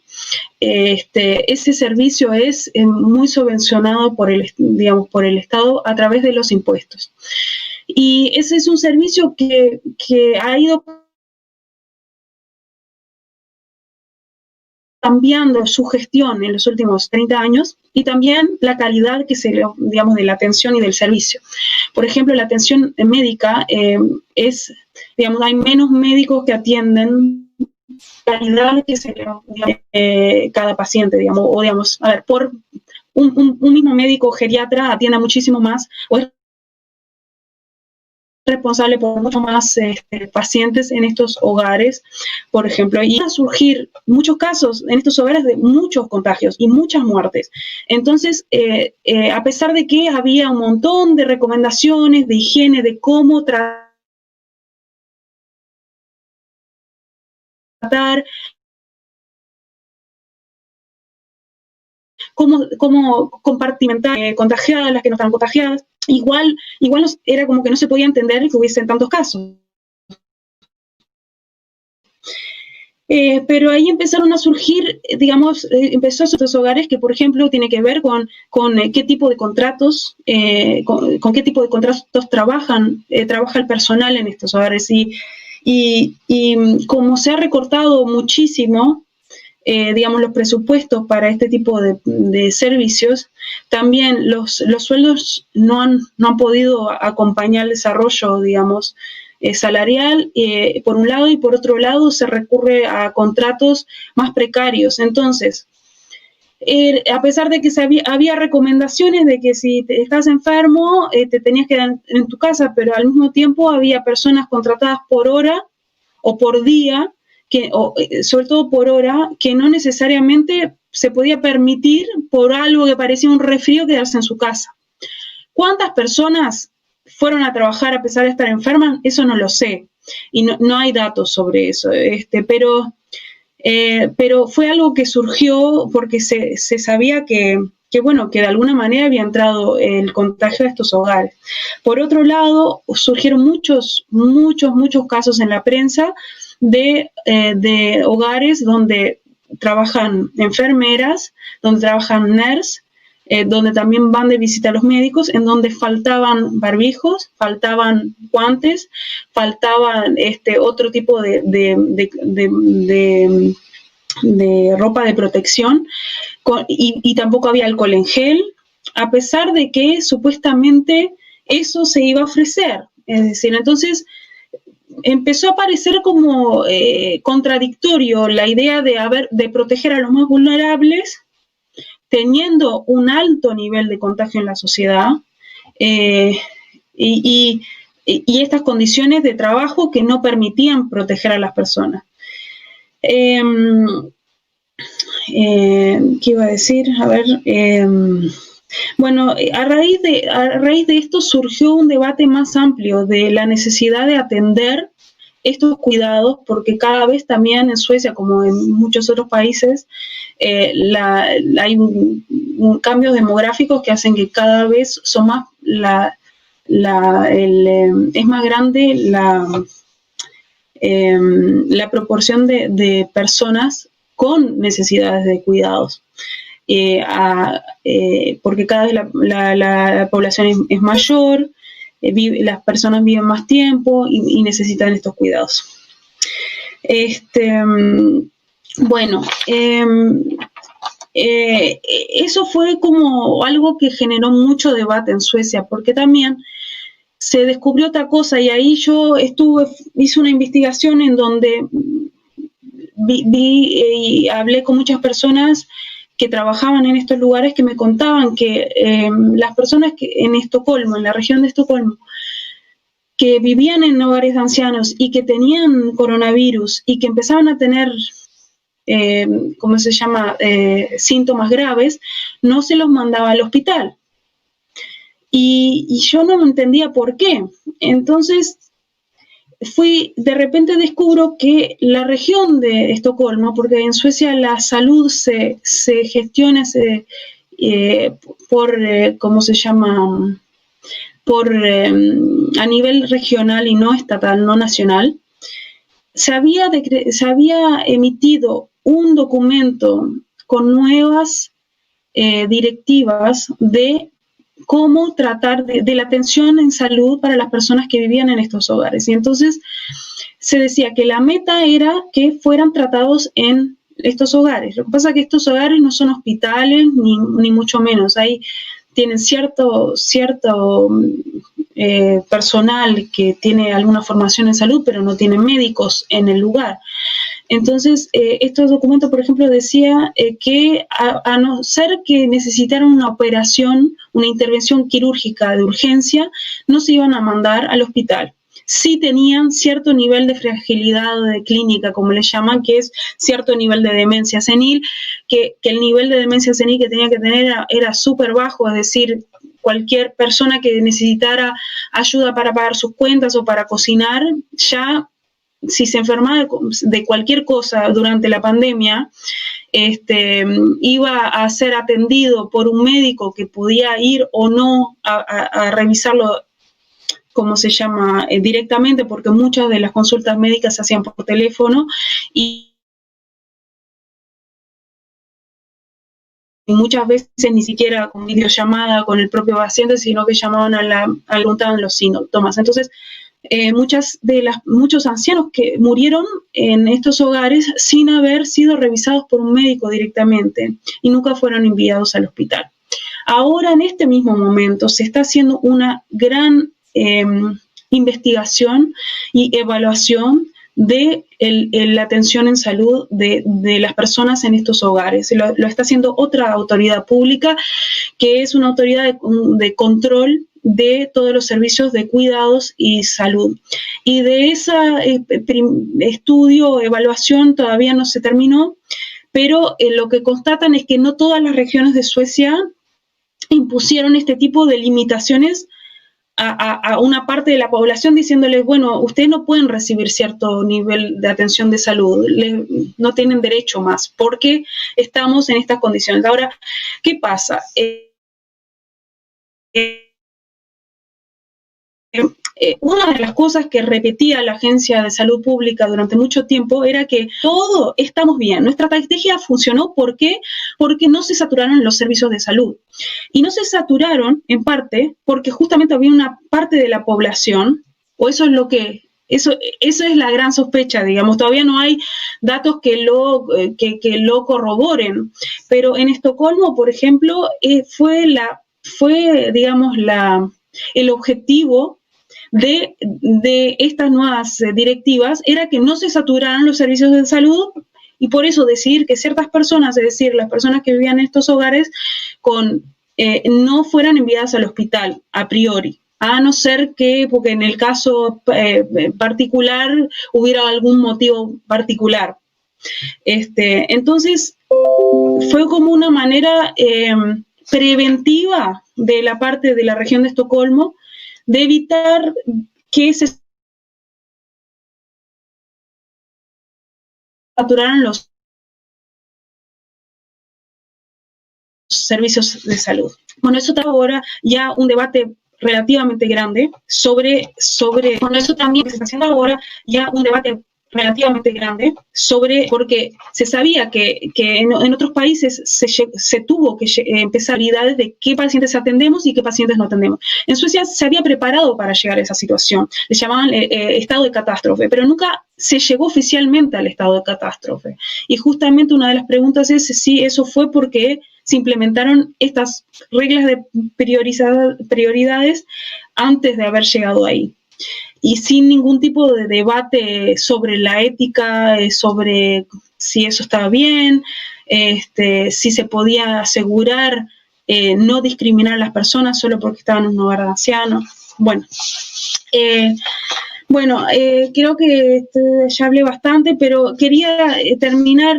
ese servicio es muy subvencionado por el Estado a través de los impuestos. Y ese es un servicio que ha ido cambiando su gestión en los últimos 30 años y también la calidad digamos, de la atención y del servicio. Por ejemplo, la atención médica digamos, hay menos médicos que atienden calidad que cada paciente, digamos, o digamos, a ver, por un mismo médico geriatra atiende muchísimo más, o es responsable por mucho más pacientes en estos hogares, por ejemplo, y van a surgir muchos casos en estos hogares de muchos contagios y muchas muertes. Entonces, a pesar de que había un montón de recomendaciones de higiene, de cómo tratar cómo compartimentar contagiadas, las que no estaban contagiadas, igual era como que no se podía entender que hubiesen tantos casos. Pero ahí empezaron a surgir, digamos, empezó a surgir estos hogares que, por ejemplo, tiene que ver con qué tipo de contratos, con qué tipo de contratos trabaja el personal en estos hogares. Y como se ha recortado muchísimo, digamos, los presupuestos para este tipo de servicios, también los sueldos no han podido acompañar el desarrollo, digamos, salarial, por un lado, y por otro lado se recurre a contratos más precarios. Entonces, a pesar de que había recomendaciones de que si estás enfermo te tenías que quedar en tu casa, pero al mismo tiempo había personas contratadas por hora o por día, sobre todo por hora, que no necesariamente se podía permitir por algo que parecía un resfrío quedarse en su casa. ¿Cuántas personas fueron a trabajar a pesar de estar enfermas? Eso no lo sé, y no hay datos sobre eso, pero fue algo que surgió porque se sabía que de alguna manera había entrado el contagio a estos hogares. Por otro lado, surgieron muchos casos en la prensa de hogares donde trabajan enfermeras, donde trabajan nurses, donde también van de visita a los médicos, en donde faltaban barbijos, faltaban guantes, faltaban otro tipo de ropa de protección, y tampoco había alcohol en gel, a pesar de que supuestamente eso se iba a ofrecer. Es decir, entonces empezó a parecer como contradictorio la idea de proteger a los más vulnerables, teniendo un alto nivel de contagio en la sociedad, y estas condiciones de trabajo que no permitían proteger a las personas. ¿Qué iba a decir? A ver, bueno, a raíz de esto surgió un debate más amplio de la necesidad de atender estos cuidados, porque cada vez también en Suecia, como en muchos otros países, hay cambios demográficos que hacen que cada vez son más es más grande la proporción de personas con necesidades de cuidados, porque cada vez la población es mayor, las personas viven más tiempo y necesitan estos cuidados. Bueno, eso fue como algo que generó mucho debate en Suecia, porque también se descubrió otra cosa, y ahí yo hice una investigación en donde vi y hablé con muchas personas que trabajaban en estos lugares, que me contaban que las personas que en Estocolmo, en la región de Estocolmo, que vivían en hogares de ancianos y que tenían coronavirus y que empezaban a tener síntomas graves, no se los mandaba al hospital. Y yo no entendía por qué. Entonces de repente descubro que la región de Estocolmo, porque en Suecia la salud se gestiona a nivel regional y no estatal, no nacional. Se había emitido un documento con nuevas directivas de cómo tratar de la atención en salud para las personas que vivían en estos hogares. Y entonces se decía que la meta era que fueran tratados en estos hogares. Lo que pasa es que estos hogares no son hospitales, ni mucho menos. Ahí tienen cierto personal que tiene alguna formación en salud, pero no tienen médicos en el lugar. Entonces, estos documentos, por ejemplo, decía que a no ser que necesitaran una operación, una intervención quirúrgica de urgencia, no se iban a mandar al hospital. Sí tenían cierto nivel de fragilidad de clínica, como le llaman, que es cierto nivel de demencia senil, que el nivel de demencia senil que tenía que tener era súper bajo, es decir, cualquier persona que necesitara ayuda para pagar sus cuentas o para cocinar, ya si se enfermaba de cualquier cosa durante la pandemia, iba a ser atendido por un médico que podía ir o no a revisarlo, como se llama, directamente, porque muchas de las consultas médicas se hacían por teléfono y muchas veces ni siquiera con videollamada con el propio paciente, sino que llamaban preguntaban los síntomas. Entonces, muchos ancianos que murieron en estos hogares sin haber sido revisados por un médico directamente y nunca fueron enviados al hospital. Ahora, en este mismo momento, se está haciendo una gran investigación y evaluación de la atención en salud de las personas en estos hogares. Lo está haciendo otra autoridad pública, que es una autoridad de control de todos los servicios de cuidados y salud. Y de ese estudio o evaluación todavía no se terminó, pero lo que constatan es que no todas las regiones de Suecia impusieron este tipo de limitaciones a una parte de la población, diciéndoles, bueno, ustedes no pueden recibir cierto nivel de atención de salud, no tienen derecho más, porque estamos en estas condiciones. Ahora, ¿qué pasa? Una de las cosas que repetía la Agencia de Salud Pública durante mucho tiempo era que todo estamos bien. Nuestra estrategia funcionó. ¿Por qué? Porque no se saturaron los servicios de salud. Y no se saturaron, en parte, porque justamente había una parte de la población, o eso es lo que... Eso es la gran sospecha, digamos. Todavía no hay datos que lo corroboren. Pero en Estocolmo, por ejemplo, fue digamos, el objetivo de estas nuevas directivas era que no se saturaran los servicios de salud, y por eso decidir que ciertas personas, es decir, las personas que vivían en estos hogares, no fueran enviadas al hospital a priori, a no ser que, porque en el caso particular hubiera algún motivo particular. Entonces, fue como una manera preventiva de la parte de la región de Estocolmo de evitar que se saturaran los servicios de salud. Bueno, eso está ahora ya un debate relativamente grande bueno, eso también se está haciendo ahora ya un debate relativamente grande porque se sabía que en otros países se tuvo que empezar prioridades de qué pacientes atendemos y qué pacientes no atendemos. En Suecia se había preparado para llegar a esa situación, le llamaban estado de catástrofe, pero nunca se llegó oficialmente al estado de catástrofe. Y justamente una de las preguntas es si eso fue porque se implementaron estas reglas de prioridades antes de haber llegado ahí. Y sin ningún tipo de debate sobre la ética, sobre si eso estaba bien, si se podía asegurar no discriminar a las personas solo porque estaban en un hogar de ancianos. Bueno, creo que ya hablé bastante, pero quería terminar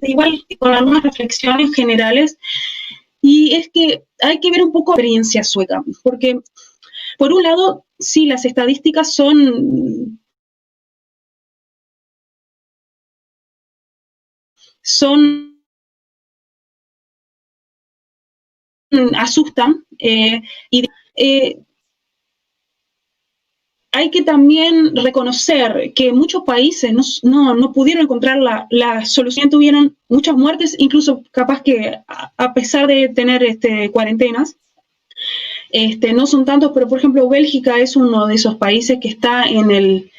igual con algunas reflexiones generales. Y es que hay que ver un poco la experiencia sueca, porque por un lado, sí, las estadísticas asustan, y hay que también reconocer que muchos países no pudieron encontrar la solución, tuvieron muchas muertes, incluso capaz que a pesar de tener cuarentenas. No son tantos, pero por ejemplo Bélgica es uno de esos países que está en el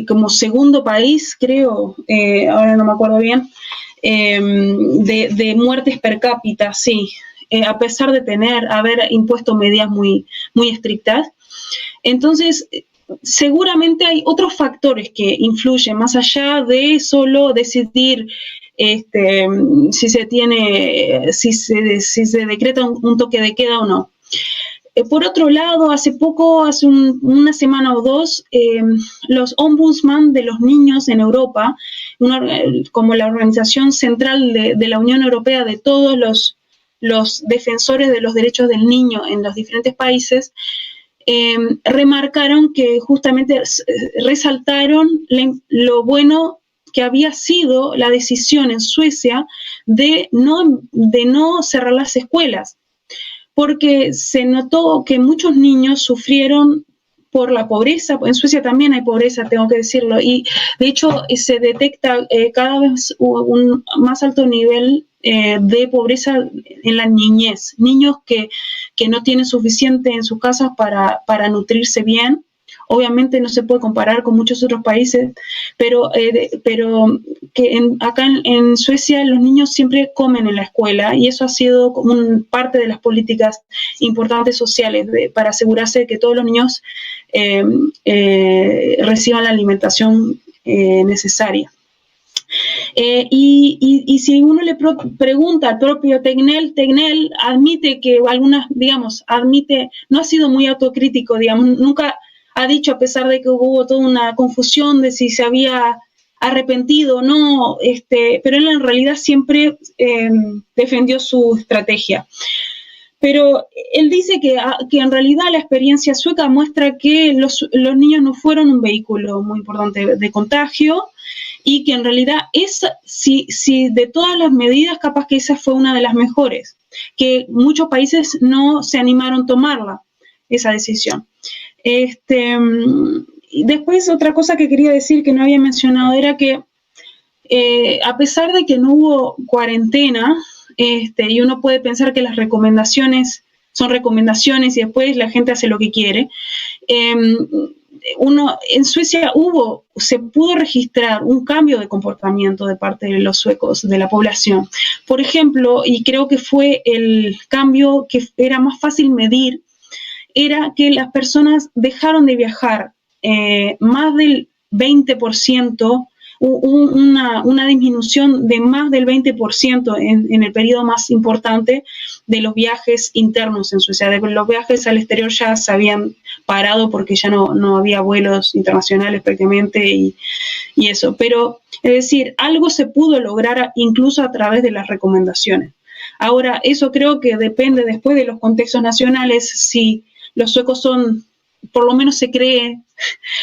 como segundo país, creo, ahora no me acuerdo bien, de muertes per cápita, sí, a pesar de haber impuesto medidas muy, muy estrictas. Entonces, seguramente hay otros factores que influyen más allá de solo decidir si se decreta un toque de queda o no. Por otro lado, hace una semana o dos, los ombudsman de los niños en Europa, como la organización central de la Unión Europea de todos los defensores de los derechos del niño en los diferentes países, remarcaron que justamente resaltaron lo bueno que había sido la decisión en Suecia de no cerrar las escuelas, porque se notó que muchos niños sufrieron por la pobreza. En Suecia también hay pobreza, tengo que decirlo, y de hecho se detecta cada vez un más alto nivel de pobreza en la niñez, niños que no tienen suficiente en sus casas para nutrirse bien, obviamente no se puede comparar con muchos otros países, pero que acá en Suecia los niños siempre comen en la escuela, y eso ha sido como parte de las políticas importantes sociales para asegurarse de que todos los niños reciban la alimentación necesaria. Y si uno le pregunta al propio Tegnell admite que no ha sido muy autocrítico, digamos, nunca ha dicho, a pesar de que hubo toda una confusión de si se había arrepentido o no, pero él en realidad siempre defendió su estrategia. Pero él dice que en realidad la experiencia sueca muestra que los niños no fueron un vehículo muy importante de contagio, y que en realidad si de todas las medidas, capaz que esa fue una de las mejores, que muchos países no se animaron a tomarla, esa decisión. Y después otra cosa que quería decir que no había mencionado era que a pesar de que no hubo cuarentena, y uno puede pensar que las recomendaciones son recomendaciones y después la gente hace lo que quiere, en Suecia se pudo registrar un cambio de comportamiento de parte de los suecos, de la población. Por ejemplo, y creo que fue el cambio que era más fácil medir, era que las personas dejaron de viajar más del 20%, una disminución de más del 20% en el periodo más importante de los viajes internos en Suecia. Los viajes al exterior ya se habían parado porque ya no había vuelos internacionales prácticamente y eso. Pero, es decir, algo se pudo lograr incluso a través de las recomendaciones. Ahora, eso creo que depende después de los contextos nacionales. Si los suecos por lo menos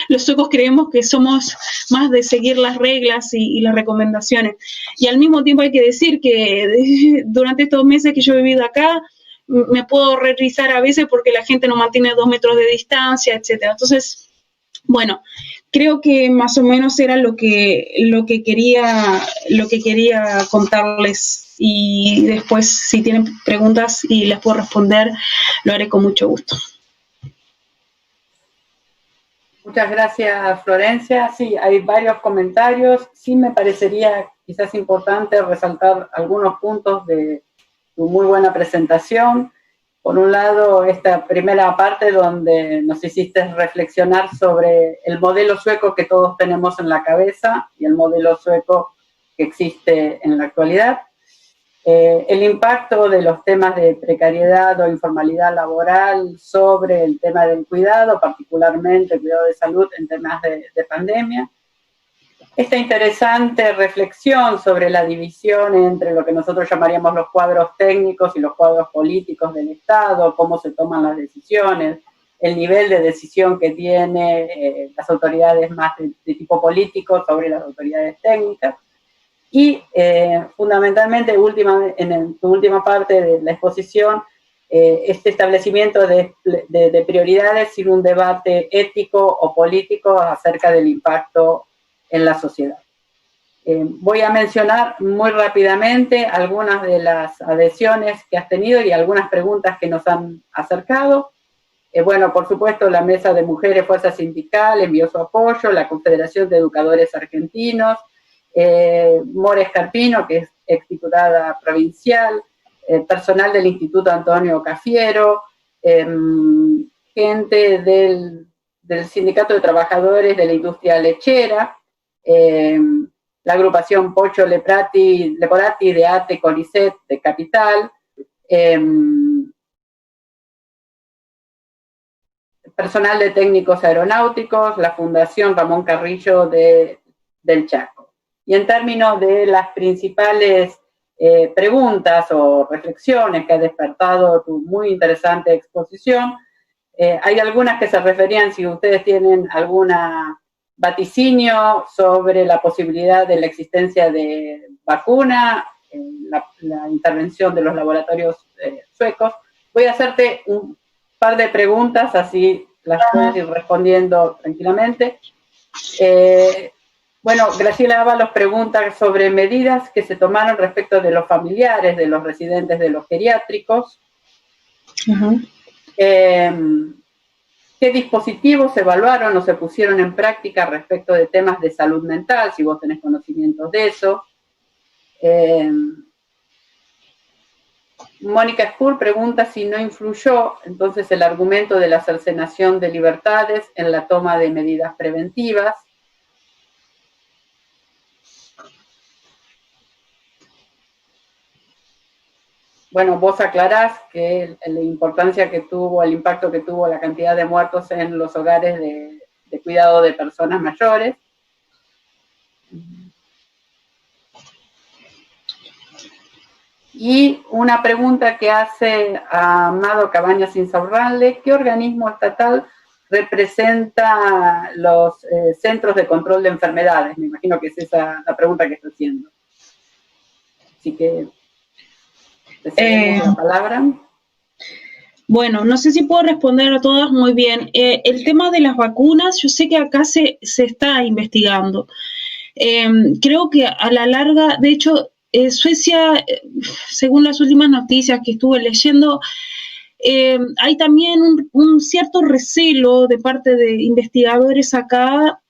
los suecos creemos que somos más de seguir las reglas y las recomendaciones. Y al mismo tiempo hay que decir que durante estos meses que yo he vivido acá, me puedo revisar a veces porque la gente no mantiene 2 metros de distancia, etcétera. Entonces, bueno, creo que más o menos era lo que quería contarles, y después si tienen preguntas y les puedo responder, lo haré con mucho gusto. Muchas gracias, Florencia. Sí, hay varios comentarios. Sí me parecería quizás importante resaltar algunos puntos de tu muy buena presentación. Por un lado, esta primera parte donde nos hiciste reflexionar sobre el modelo sueco que todos tenemos en la cabeza y el modelo sueco que existe en la actualidad. El impacto de los temas de precariedad o informalidad laboral sobre el tema del cuidado, particularmente el cuidado de salud en temas de pandemia. Esta interesante reflexión sobre la división entre lo que nosotros llamaríamos los cuadros técnicos y los cuadros políticos del Estado, cómo se toman las decisiones, el nivel de decisión que tienen las autoridades más de tipo político sobre las autoridades técnicas. Y fundamentalmente, en tu última parte de la exposición, este establecimiento de prioridades sin un debate ético o político acerca del impacto en la sociedad. Voy a mencionar muy rápidamente algunas de las adhesiones que has tenido y algunas preguntas que nos han acercado. Bueno, por supuesto, la Mesa de Mujeres Fuerza Sindical envió su apoyo, la Confederación de Educadores Argentinos, More Scarpino, que es exdiputada provincial, personal del Instituto Antonio Cafiero, gente del Sindicato de Trabajadores de la Industria Lechera, la agrupación Pocho Leporati de ATE Conicet de Capital, personal de técnicos aeronáuticos, la Fundación Ramón Carrillo del Chaco. Y en términos de las principales preguntas o reflexiones que ha despertado tu muy interesante exposición, hay algunas que se referían, si ustedes tienen alguna vaticinio sobre la posibilidad de la existencia de vacuna, la intervención de los laboratorios suecos. Voy a hacerte un par de preguntas, así las puedes ir respondiendo tranquilamente. Bueno, Graciela Ábalos pregunta sobre medidas que se tomaron respecto de los familiares de los residentes de los geriátricos. ¿Qué dispositivos se evaluaron o se pusieron en práctica respecto de temas de salud mental? Si vos tenés conocimientos de eso. Mónica Spur pregunta si no influyó entonces el argumento de la cercenación de libertades en la toma de medidas preventivas. Bueno, vos aclarás que la importancia que tuvo, el impacto que tuvo la cantidad de muertos en los hogares de cuidado de personas mayores. Y una pregunta que hace a Amado Cabañas Insaurralde: ¿qué organismo estatal representa los centros de control de enfermedades? Me imagino que es esa la pregunta que está haciendo. Así que le cedemos la palabra. Bueno, no sé si puedo responder a todas muy bien. El tema de las vacunas, yo sé que acá se está investigando. Creo que a la larga, de hecho, Suecia, según las últimas noticias que estuve leyendo, hay también un cierto recelo de parte de investigadores acá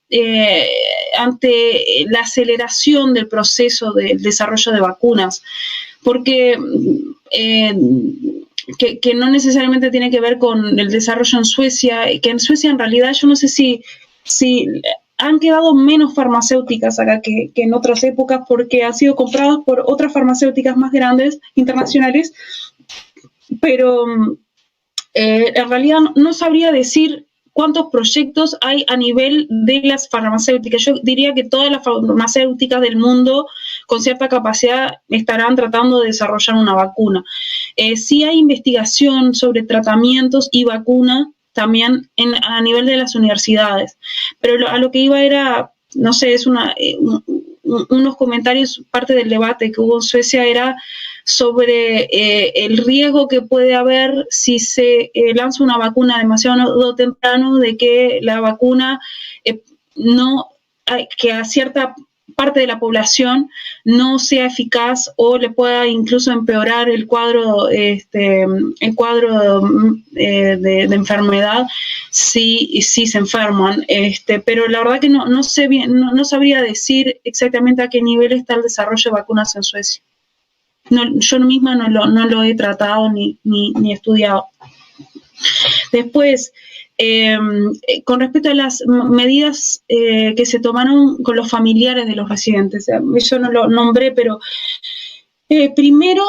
ante la aceleración del proceso del desarrollo de vacunas, porque que no necesariamente tiene que ver con el desarrollo en Suecia, que en Suecia en realidad yo no sé si han quedado menos farmacéuticas acá que en otras épocas, porque han sido compradas por otras farmacéuticas más grandes, internacionales, pero en realidad no sabría decir cuántos proyectos hay a nivel de las farmacéuticas. Yo diría que todas las farmacéuticas del mundo con cierta capacidad estarán tratando de desarrollar una vacuna. Sí hay investigación sobre tratamientos y vacuna también a nivel de las universidades, pero a lo que iba era, no sé, es unos comentarios, parte del debate que hubo en Suecia era sobre el riesgo que puede haber si se lanza una vacuna demasiado temprano, de que la vacuna que a cierta parte de la población no sea eficaz o le pueda incluso empeorar el cuadro de enfermedad si se enferman, pero la verdad que no sé bien, no sabría decir exactamente a qué nivel está el desarrollo de vacunas en Suecia. Yo misma no lo he tratado ni estudiado. Después, con respecto a las medidas que se tomaron con los familiares de los residentes, yo no lo nombré, pero primero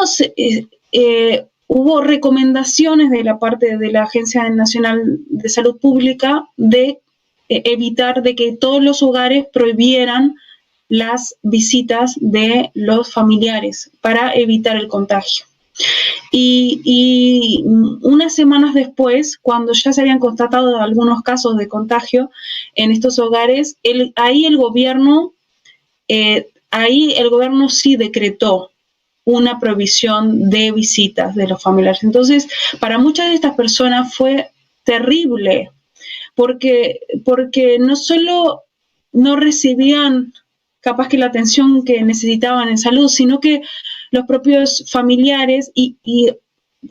hubo recomendaciones de la parte de la Agencia Nacional de Salud Pública de evitar de que todos los hogares prohibieran las visitas de los familiares para evitar el contagio. Y unas semanas después, cuando ya se habían constatado algunos casos de contagio en estos hogares, ahí el gobierno sí decretó una prohibición de visitas de los familiares. Entonces, para muchas de estas personas fue terrible, porque no solo no recibían capaz que la atención que necesitaban en salud, sino que los propios familiares, y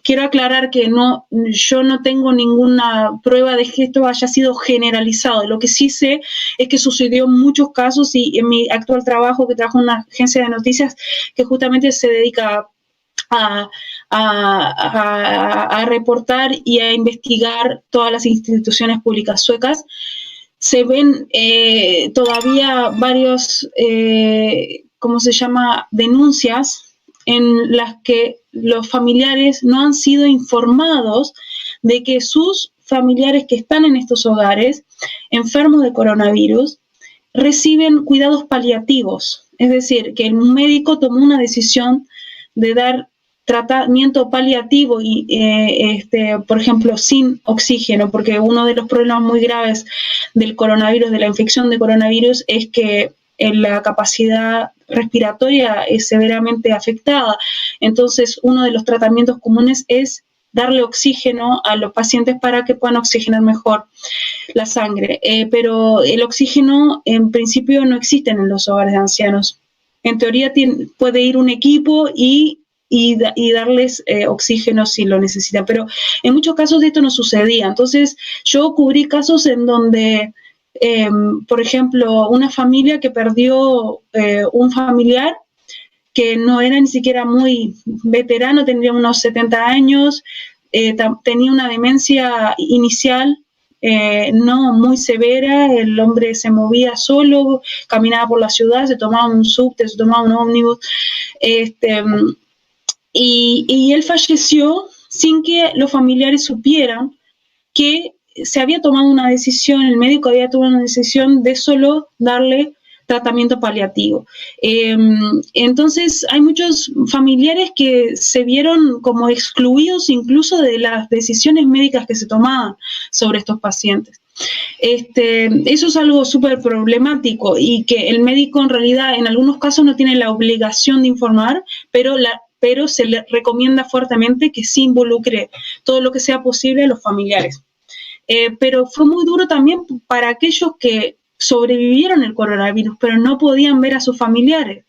quiero aclarar que yo no tengo ninguna prueba de que esto haya sido generalizado. Lo que sí sé es que sucedió en muchos casos, y en mi actual trabajo, que trabajo en una agencia de noticias que justamente se dedica a reportar y a investigar todas las instituciones públicas suecas, se ven todavía varios, denuncias en las que los familiares no han sido informados de que sus familiares que están en estos hogares, enfermos de coronavirus, reciben cuidados paliativos. Es decir, que el médico tomó una decisión de dar tratamiento paliativo y, por ejemplo, sin oxígeno, porque uno de los problemas muy graves del coronavirus, de la infección de coronavirus, es que la capacidad respiratoria es severamente afectada. Entonces, uno de los tratamientos comunes es darle oxígeno a los pacientes para que puedan oxigenar mejor la sangre. Pero el oxígeno, en principio, no existe en los hogares de ancianos. En teoría puede ir un equipo y y darles oxígeno si lo necesitan. Pero en muchos casos esto no sucedía. Entonces yo cubrí casos en donde, por ejemplo, una familia que perdió un familiar que no era ni siquiera muy veterano, tendría unos 70 años, tenía una demencia inicial, no muy severa, el hombre se movía solo, caminaba por la ciudad, se tomaba un subte, se tomaba un ómnibus, y él falleció sin que los familiares supieran que se había tomado una decisión, el médico había tomado una decisión de solo darle tratamiento paliativo. Entonces hay muchos familiares que se vieron como excluidos incluso de las decisiones médicas que se tomaban sobre estos pacientes. Eso es algo súper problemático y que el médico en realidad en algunos casos no tiene la obligación de informar, pero se le recomienda fuertemente que sí involucre todo lo que sea posible a los familiares. Pero fue muy duro también para aquellos que sobrevivieron el coronavirus, pero no podían ver a sus familiares.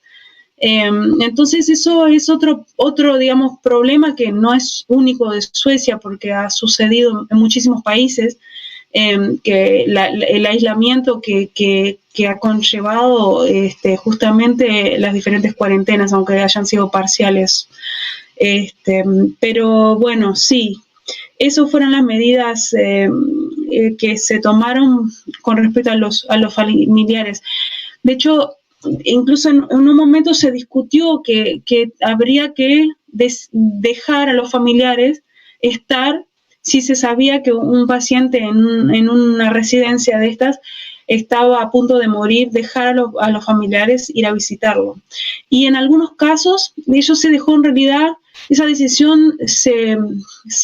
Entonces eso es otro, digamos, problema que no es único de Suecia, porque ha sucedido en muchísimos países, que el aislamiento que ha conllevado justamente las diferentes cuarentenas, aunque hayan sido parciales. Pero bueno, sí, esas fueron las medidas que se tomaron con respecto a los familiares. De hecho, incluso en un momento se discutió que habría que dejar a los familiares estar, si se sabía que un paciente en una residencia de estas estaba a punto de morir, dejar a los familiares ir a visitarlo. Y en algunos casos, eso se dejó en realidad, esa decisión se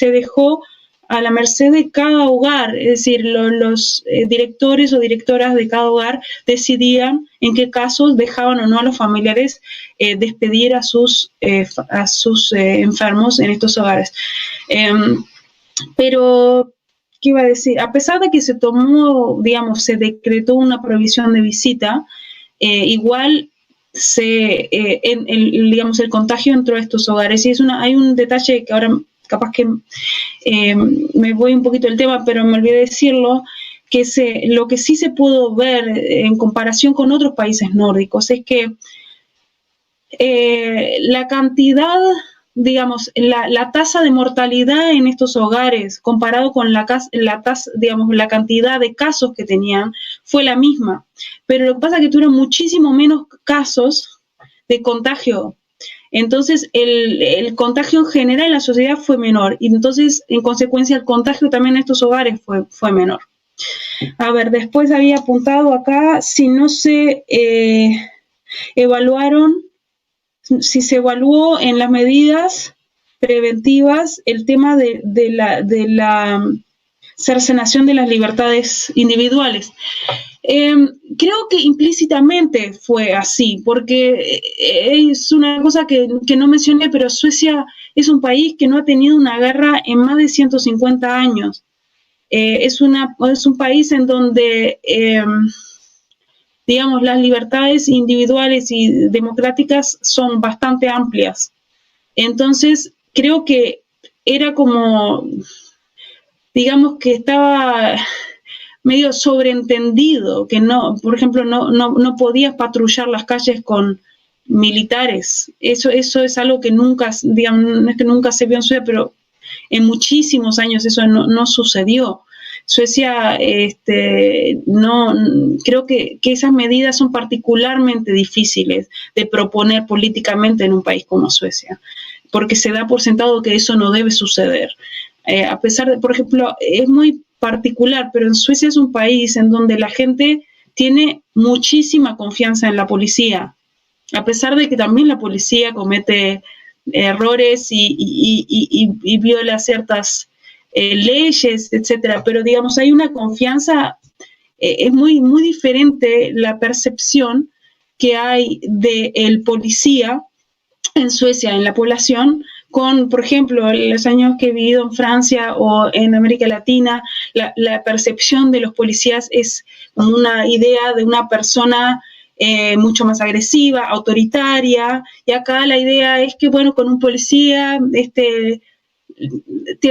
dejó a la merced de cada hogar, es decir, los directores o directoras de cada hogar decidían en qué casos dejaban o no a los familiares despedir a sus enfermos en estos hogares. Pero, ¿qué iba a decir? A pesar de que se tomó, digamos, se decretó una prohibición de visita, igual digamos, el contagio entró a estos hogares. Y hay un detalle que ahora capaz que me voy un poquito del tema, pero me olvidé decirlo, que lo que sí se pudo ver en comparación con otros países nórdicos es que la cantidad, digamos, la tasa de mortalidad en estos hogares comparado con la cantidad de casos que tenían fue la misma, pero lo que pasa es que tuvieron muchísimo menos casos de contagio. Entonces el contagio en general en la sociedad fue menor y entonces en consecuencia el contagio también en estos hogares fue menor. A ver, después había apuntado acá si no se si se evaluó en las medidas preventivas el tema de la cercenación de las libertades individuales. Creo que implícitamente fue así, porque es una cosa que no mencioné, pero Suecia es un país que no ha tenido una guerra en más de 150 años. Es un país en donde, digamos, las libertades individuales y democráticas son bastante amplias. Entonces, creo que era como, digamos, que estaba medio sobreentendido, que no, por ejemplo, no podías patrullar las calles con militares. Eso es algo que nunca, digamos, no es que nunca se vio en Suecia, pero en muchísimos años eso no sucedió. Suecia, no, creo que esas medidas son particularmente difíciles de proponer políticamente en un país como Suecia, porque se da por sentado que eso no debe suceder. A pesar de, por ejemplo, es muy particular, pero en Suecia es un país en donde la gente tiene muchísima confianza en la policía, a pesar de que también la policía comete errores y viola ciertas leyes, etcétera, pero digamos hay una confianza, es muy, muy diferente la percepción que hay del policía en Suecia, en la población, con, por ejemplo, los años que he vivido en Francia o en América Latina. La percepción de los policías es como una idea de una persona mucho más agresiva, autoritaria, y acá la idea es que, bueno, con un policía te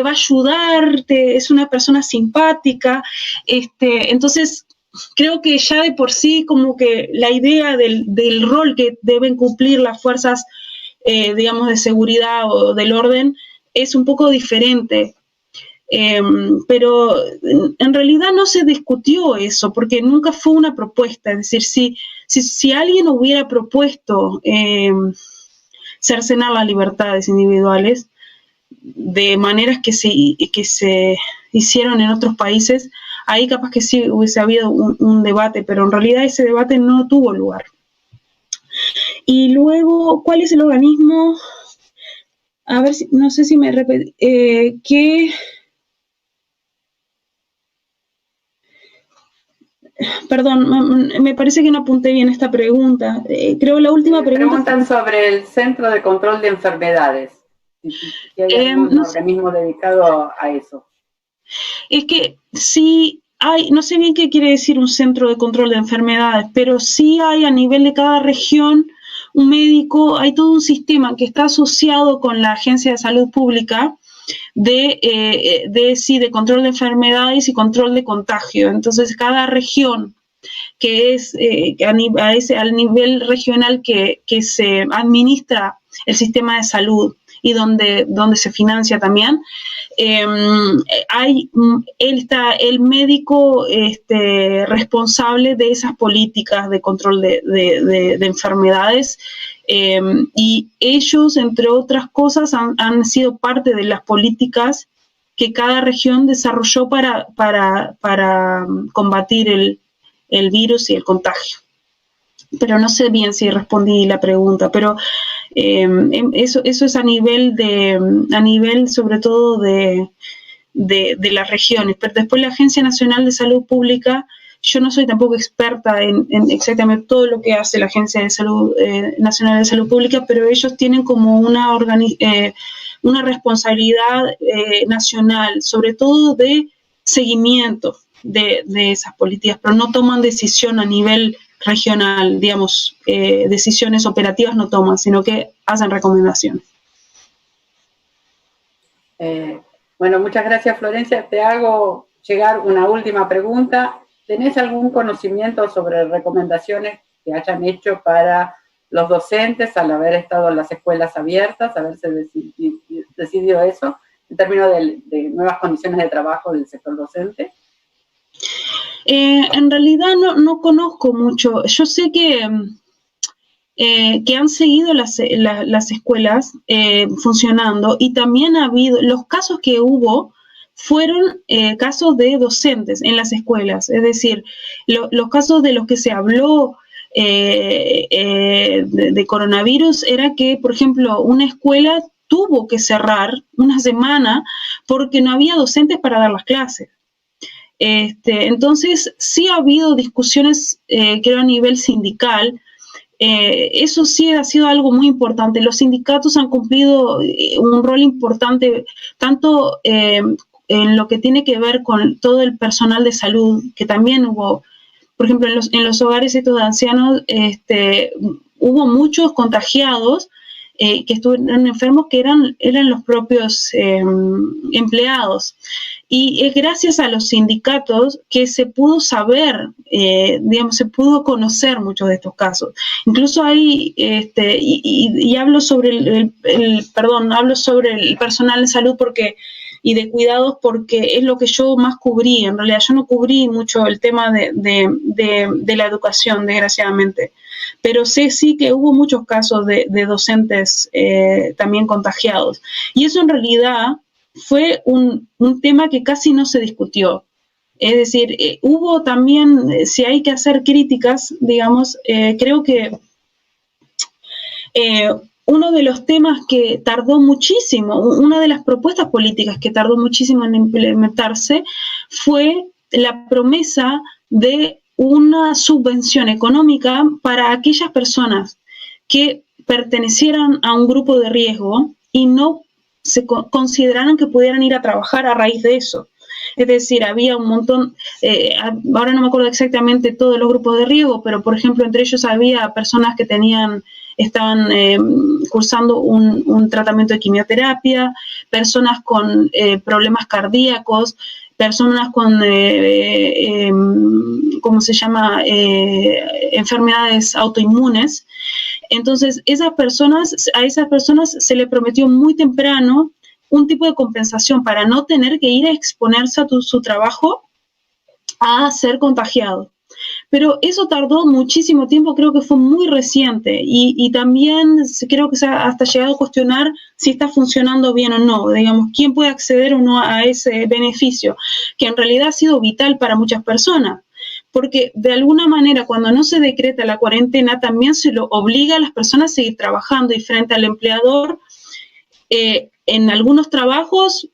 va a ayudar, es una persona simpática, entonces creo que ya de por sí como que la idea del rol que deben cumplir las fuerzas, digamos, de seguridad o del orden es un poco diferente. Pero en realidad no se discutió eso, porque nunca fue una propuesta. Es decir, si alguien hubiera propuesto cercenar las libertades individuales de maneras que se hicieron en otros países, ahí capaz que sí hubiese habido un debate, pero en realidad ese debate no tuvo lugar. Y luego, ¿cuál es el organismo? A ver, no sé si me repetí, Perdón, me parece que no apunté bien esta pregunta. Creo la última pregunta... Preguntan sobre el Centro de Control de Enfermedades. Si hay algún organismo dedicado a eso. Es que sí hay, no sé bien qué quiere decir un centro de control de enfermedades, pero sí hay a nivel de cada región un médico, hay todo un sistema que está asociado con la Agencia de Salud Pública de control de enfermedades y control de contagio. Entonces, cada región que es al nivel regional que se administra el sistema de salud y donde se financia también, está el médico responsable de esas políticas de control de enfermedades, y ellos, entre otras cosas, han sido parte de las políticas que cada región desarrolló para combatir el virus y el contagio. Pero no sé bien si respondí la pregunta, pero eso es a nivel sobre todo de las regiones. Pero después la Agencia Nacional de Salud Pública, yo no soy tampoco experta en exactamente todo lo que hace la Agencia de Salud Nacional de Salud Pública, pero ellos tienen como una responsabilidad nacional, sobre todo de seguimiento de esas políticas, pero no toman decisión a nivel regional, digamos, decisiones operativas no toman, sino que hacen recomendaciones. Bueno, muchas gracias, Florencia. Te hago llegar una última pregunta. ¿Tenés algún conocimiento sobre recomendaciones que hayan hecho para los docentes al haber estado en las escuelas abiertas, haberse decidido eso, en términos de nuevas condiciones de trabajo del sector docente? En realidad no conozco mucho. Yo sé que han seguido las escuelas funcionando, y también ha habido, los casos que hubo fueron casos de docentes en las escuelas, es decir, los casos de los que se habló de coronavirus era que, por ejemplo, una escuela tuvo que cerrar una semana porque no había docentes para dar las clases. Entonces, sí ha habido discusiones, creo, a nivel sindical. Eso sí ha sido algo muy importante. Los sindicatos han cumplido un rol importante, tanto en lo que tiene que ver con todo el personal de salud, que también hubo, por ejemplo, en los hogares estos de ancianos, hubo muchos contagiados que estuvieron enfermos, que eran los propios empleados. Y es gracias a los sindicatos que se pudo saber, se pudo conocer muchos de estos casos. Incluso hay, y hablo sobre hablo sobre el personal de salud y de cuidados, porque es lo que yo más cubrí. En realidad yo no cubrí mucho el tema de la educación, desgraciadamente. Pero sé sí que hubo muchos casos de docentes también contagiados. Y eso en realidad fue un tema que casi no se discutió. Es decir, hubo también, si hay que hacer críticas, digamos, creo que uno de los temas que tardó muchísimo, una de las propuestas políticas que tardó muchísimo en implementarse, fue la promesa de una subvención económica para aquellas personas que pertenecieran a un grupo de riesgo y no se consideraran que pudieran ir a trabajar a raíz de eso. Es decir, había un montón, ahora no me acuerdo exactamente todos los grupos de riesgo, pero por ejemplo entre ellos había personas que estaban cursando un tratamiento de quimioterapia, personas con problemas cardíacos, personas con, enfermedades autoinmunes. Entonces, a esas personas se le prometió muy temprano un tipo de compensación para no tener que ir a exponerse a su trabajo a ser contagiado. Pero eso tardó muchísimo tiempo, creo que fue muy reciente, y también creo que se ha hasta llegado a cuestionar si está funcionando bien o no, digamos, quién puede acceder o no a ese beneficio, que en realidad ha sido vital para muchas personas. Porque de alguna manera cuando no se decreta la cuarentena también se lo obliga a las personas a seguir trabajando, y frente al empleador, en algunos trabajos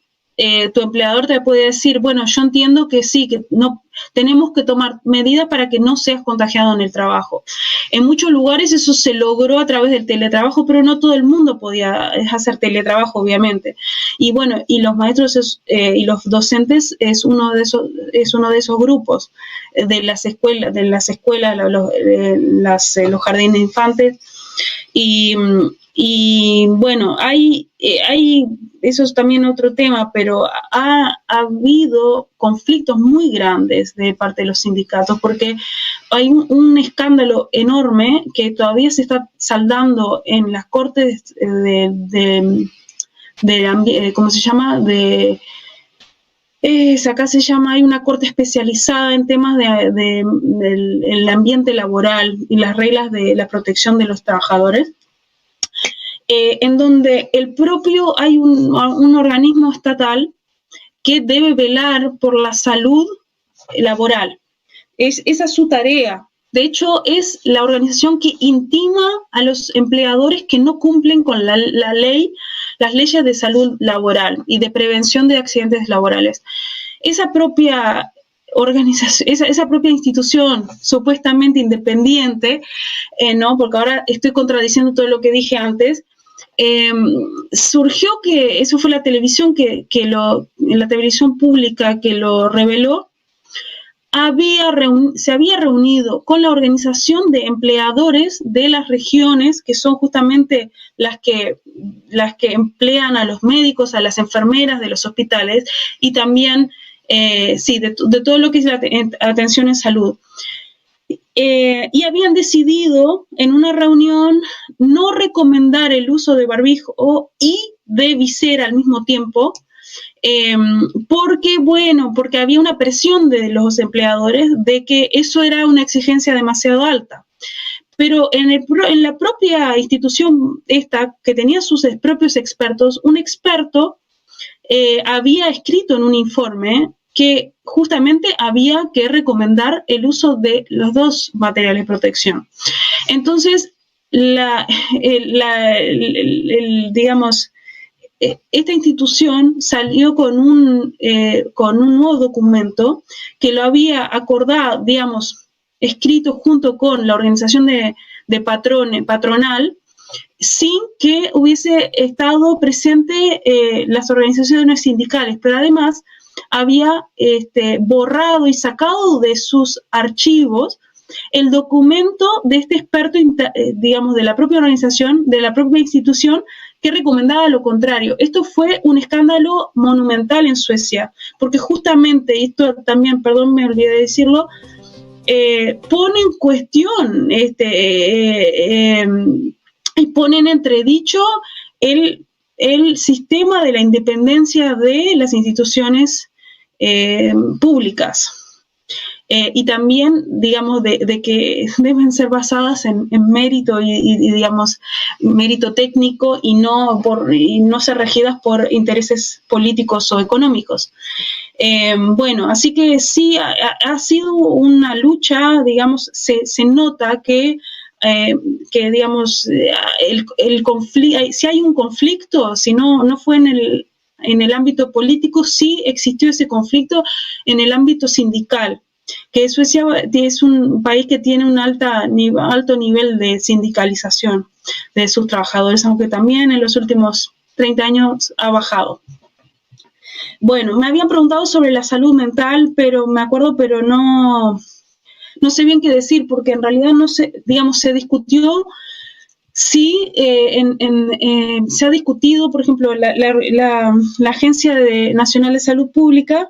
tu empleador te puede decir, bueno, yo entiendo que sí, que no tenemos que tomar medidas para que no seas contagiado en el trabajo. En muchos lugares eso se logró a través del teletrabajo, pero no todo el mundo podía hacer teletrabajo, obviamente. Y bueno, y los maestros y los docentes es uno de esos grupos de las escuelas, los jardines de infantes. Y bueno, hay eso es también otro tema, pero ha habido conflictos muy grandes de parte de los sindicatos, porque hay un escándalo enorme que todavía se está saldando en las cortes ¿cómo se llama? Acá se llama, hay una corte especializada en temas del ambiente laboral y las reglas de la protección de los trabajadores. En donde hay un organismo estatal que debe velar por la salud laboral. Esa es su tarea. De hecho, es la organización que intima a los empleadores que no cumplen con las leyes de salud laboral y de prevención de accidentes laborales. Esa propia organización, esa propia institución supuestamente independiente, ¿no? Porque ahora estoy contradiciendo todo lo que dije antes. Surgió que eso fue la televisión en la televisión pública que lo reveló. Se había reunido con la organización de empleadores de las regiones, que son justamente las que emplean a los médicos, a las enfermeras de los hospitales, y también de todo lo que es la atención en salud. Y habían decidido en una reunión no recomendar el uso de barbijo y de visera al mismo tiempo, porque había una presión de los empleadores de que eso era una exigencia demasiado alta. Pero en la propia institución esta, que tenía sus propios expertos, un experto había escrito en un informe que justamente había que recomendar el uso de los dos materiales de protección. Entonces, esta institución salió con un nuevo documento que lo había acordado, escrito junto con la organización de patronal, sin que hubiese estado presente las organizaciones sindicales, pero además había borrado y sacado de sus archivos el documento de este experto, de la propia organización, de la propia institución, que recomendaba lo contrario. Esto fue un escándalo monumental en Suecia, porque justamente, y esto también, perdón, me olvidé de decirlo, pone en cuestión y pone en entredicho el sistema de la independencia de las instituciones públicas. Y también, de que deben ser basadas en mérito y mérito técnico y no ser regidas por intereses políticos o económicos. Así que sí, ha sido una lucha, se nota que el conflicto, si hay un conflicto, si no fue en el ámbito político, sí existió ese conflicto en el ámbito sindical, que Suecia es un país que tiene un alto nivel de sindicalización de sus trabajadores, aunque también en los últimos 30 años ha bajado. Bueno, me habían preguntado sobre la salud mental, pero me acuerdo, pero no sé bien qué decir, porque en realidad no sé, digamos, se discutió. Sí, se ha discutido, por ejemplo, la Agencia Nacional de Salud Pública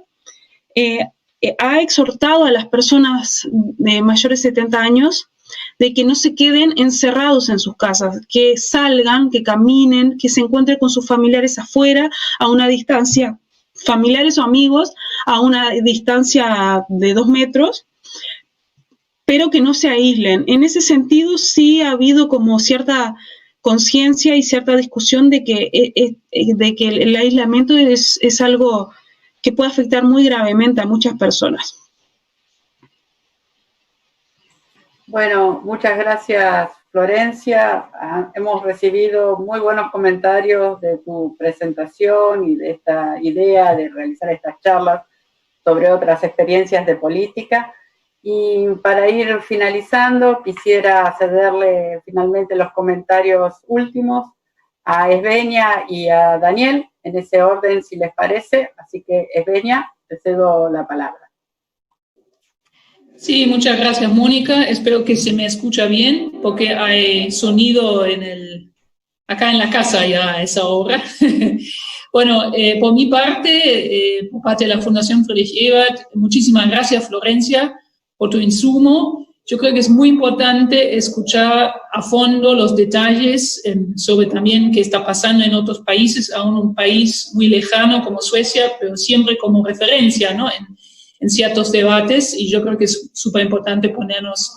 ha exhortado a las personas de mayores de 70 años de que no se queden encerrados en sus casas, que salgan, que caminen, que se encuentren con sus familiares afuera a una distancia, familiares o amigos a una distancia de 2 metros, pero que no se aíslen. En ese sentido sí ha habido como cierta conciencia y cierta discusión de que el aislamiento es algo que puede afectar muy gravemente a muchas personas. Bueno, muchas gracias, Florencia. Hemos recibido muy buenos comentarios de tu presentación y de esta idea de realizar estas charlas sobre otras experiencias de política. Y para ir finalizando, quisiera cederle finalmente los comentarios últimos a Esbenia y a Daniel, en ese orden, si les parece. Así que, Esbenia, te cedo la palabra. Sí, muchas gracias, Mónica. Espero que se me escucha bien, porque hay sonido acá en la casa ya a esa hora. Bueno, por mi parte, por parte de la Fundación Friedrich Ebert, muchísimas gracias, Florencia, por tu insumo. Yo creo que es muy importante escuchar a fondo los detalles sobre también qué está pasando en otros países, aún un país muy lejano como Suecia, pero siempre como referencia, ¿no?, en ciertos debates, y yo creo que es súper importante ponernos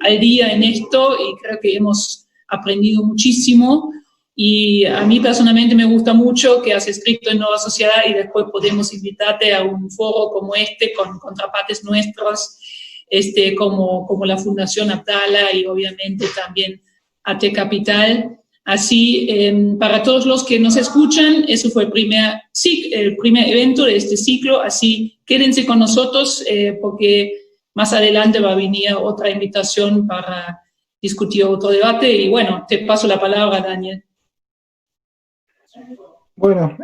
al día en esto, y creo que hemos aprendido muchísimo, y a mí personalmente me gusta mucho que has escrito en Nueva Sociedad y después podemos invitarte a un foro como este con contrapartes nuestros, como la Fundación Abdala y obviamente también AT Capital. Así, para todos los que nos escuchan, eso fue el primer evento de este ciclo, así quédense con nosotros porque más adelante va a venir otra invitación para discutir otro debate. Y bueno, te paso la palabra, Daniel. Bueno,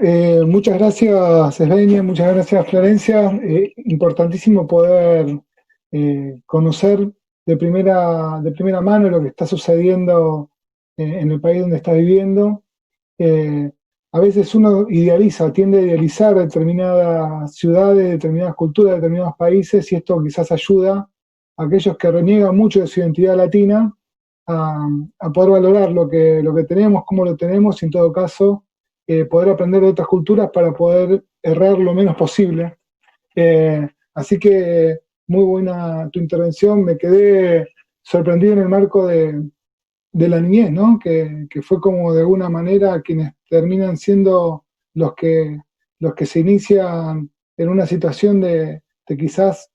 muchas gracias, Esbenia, muchas gracias, Florencia. Importantísimo poder conocer de primera mano lo que está sucediendo en el país donde está viviendo. A veces uno tiende a idealizar determinadas ciudades, determinadas culturas, determinados países, y esto quizás ayuda a aquellos que reniegan mucho de su identidad latina a poder valorar lo que tenemos, cómo lo tenemos, y en todo caso poder aprender de otras culturas para poder errar lo menos posible. Así que muy buena tu intervención, me quedé sorprendido en el marco de la niñez, ¿no? Que fue como de alguna manera quienes terminan siendo los que se inician en una situación de quizás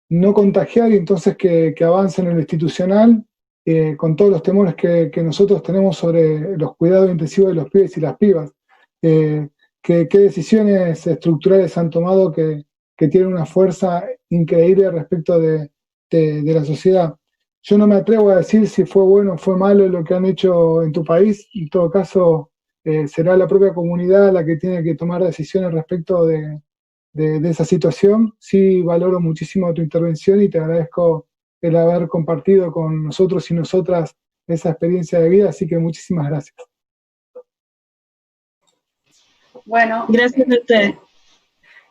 no contagiar, y entonces que avancen en lo institucional, con todos los temores que nosotros tenemos sobre los cuidados intensivos de los pibes y las pibas. ¿Qué decisiones estructurales han tomado que tienen una fuerza increíble respecto de la sociedad? Yo no me atrevo a decir si fue bueno o fue malo lo que han hecho en tu país. En todo caso, será la propia comunidad la que tiene que tomar decisiones respecto de esa situación. Sí, valoro muchísimo tu intervención y te agradezco el haber compartido con nosotros y nosotras esa experiencia de vida, así que muchísimas gracias. Bueno, gracias a ustedes.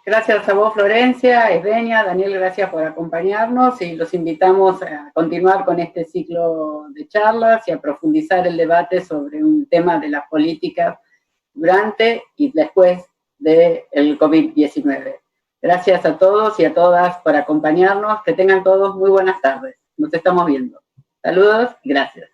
Gracias a vos, Florencia, Esbenia, Daniel, gracias por acompañarnos, y los invitamos a continuar con este ciclo de charlas y a profundizar el debate sobre un tema de las políticas durante y después del COVID-19. Gracias a todos y a todas por acompañarnos, que tengan todos muy buenas tardes. Nos estamos viendo. Saludos, gracias.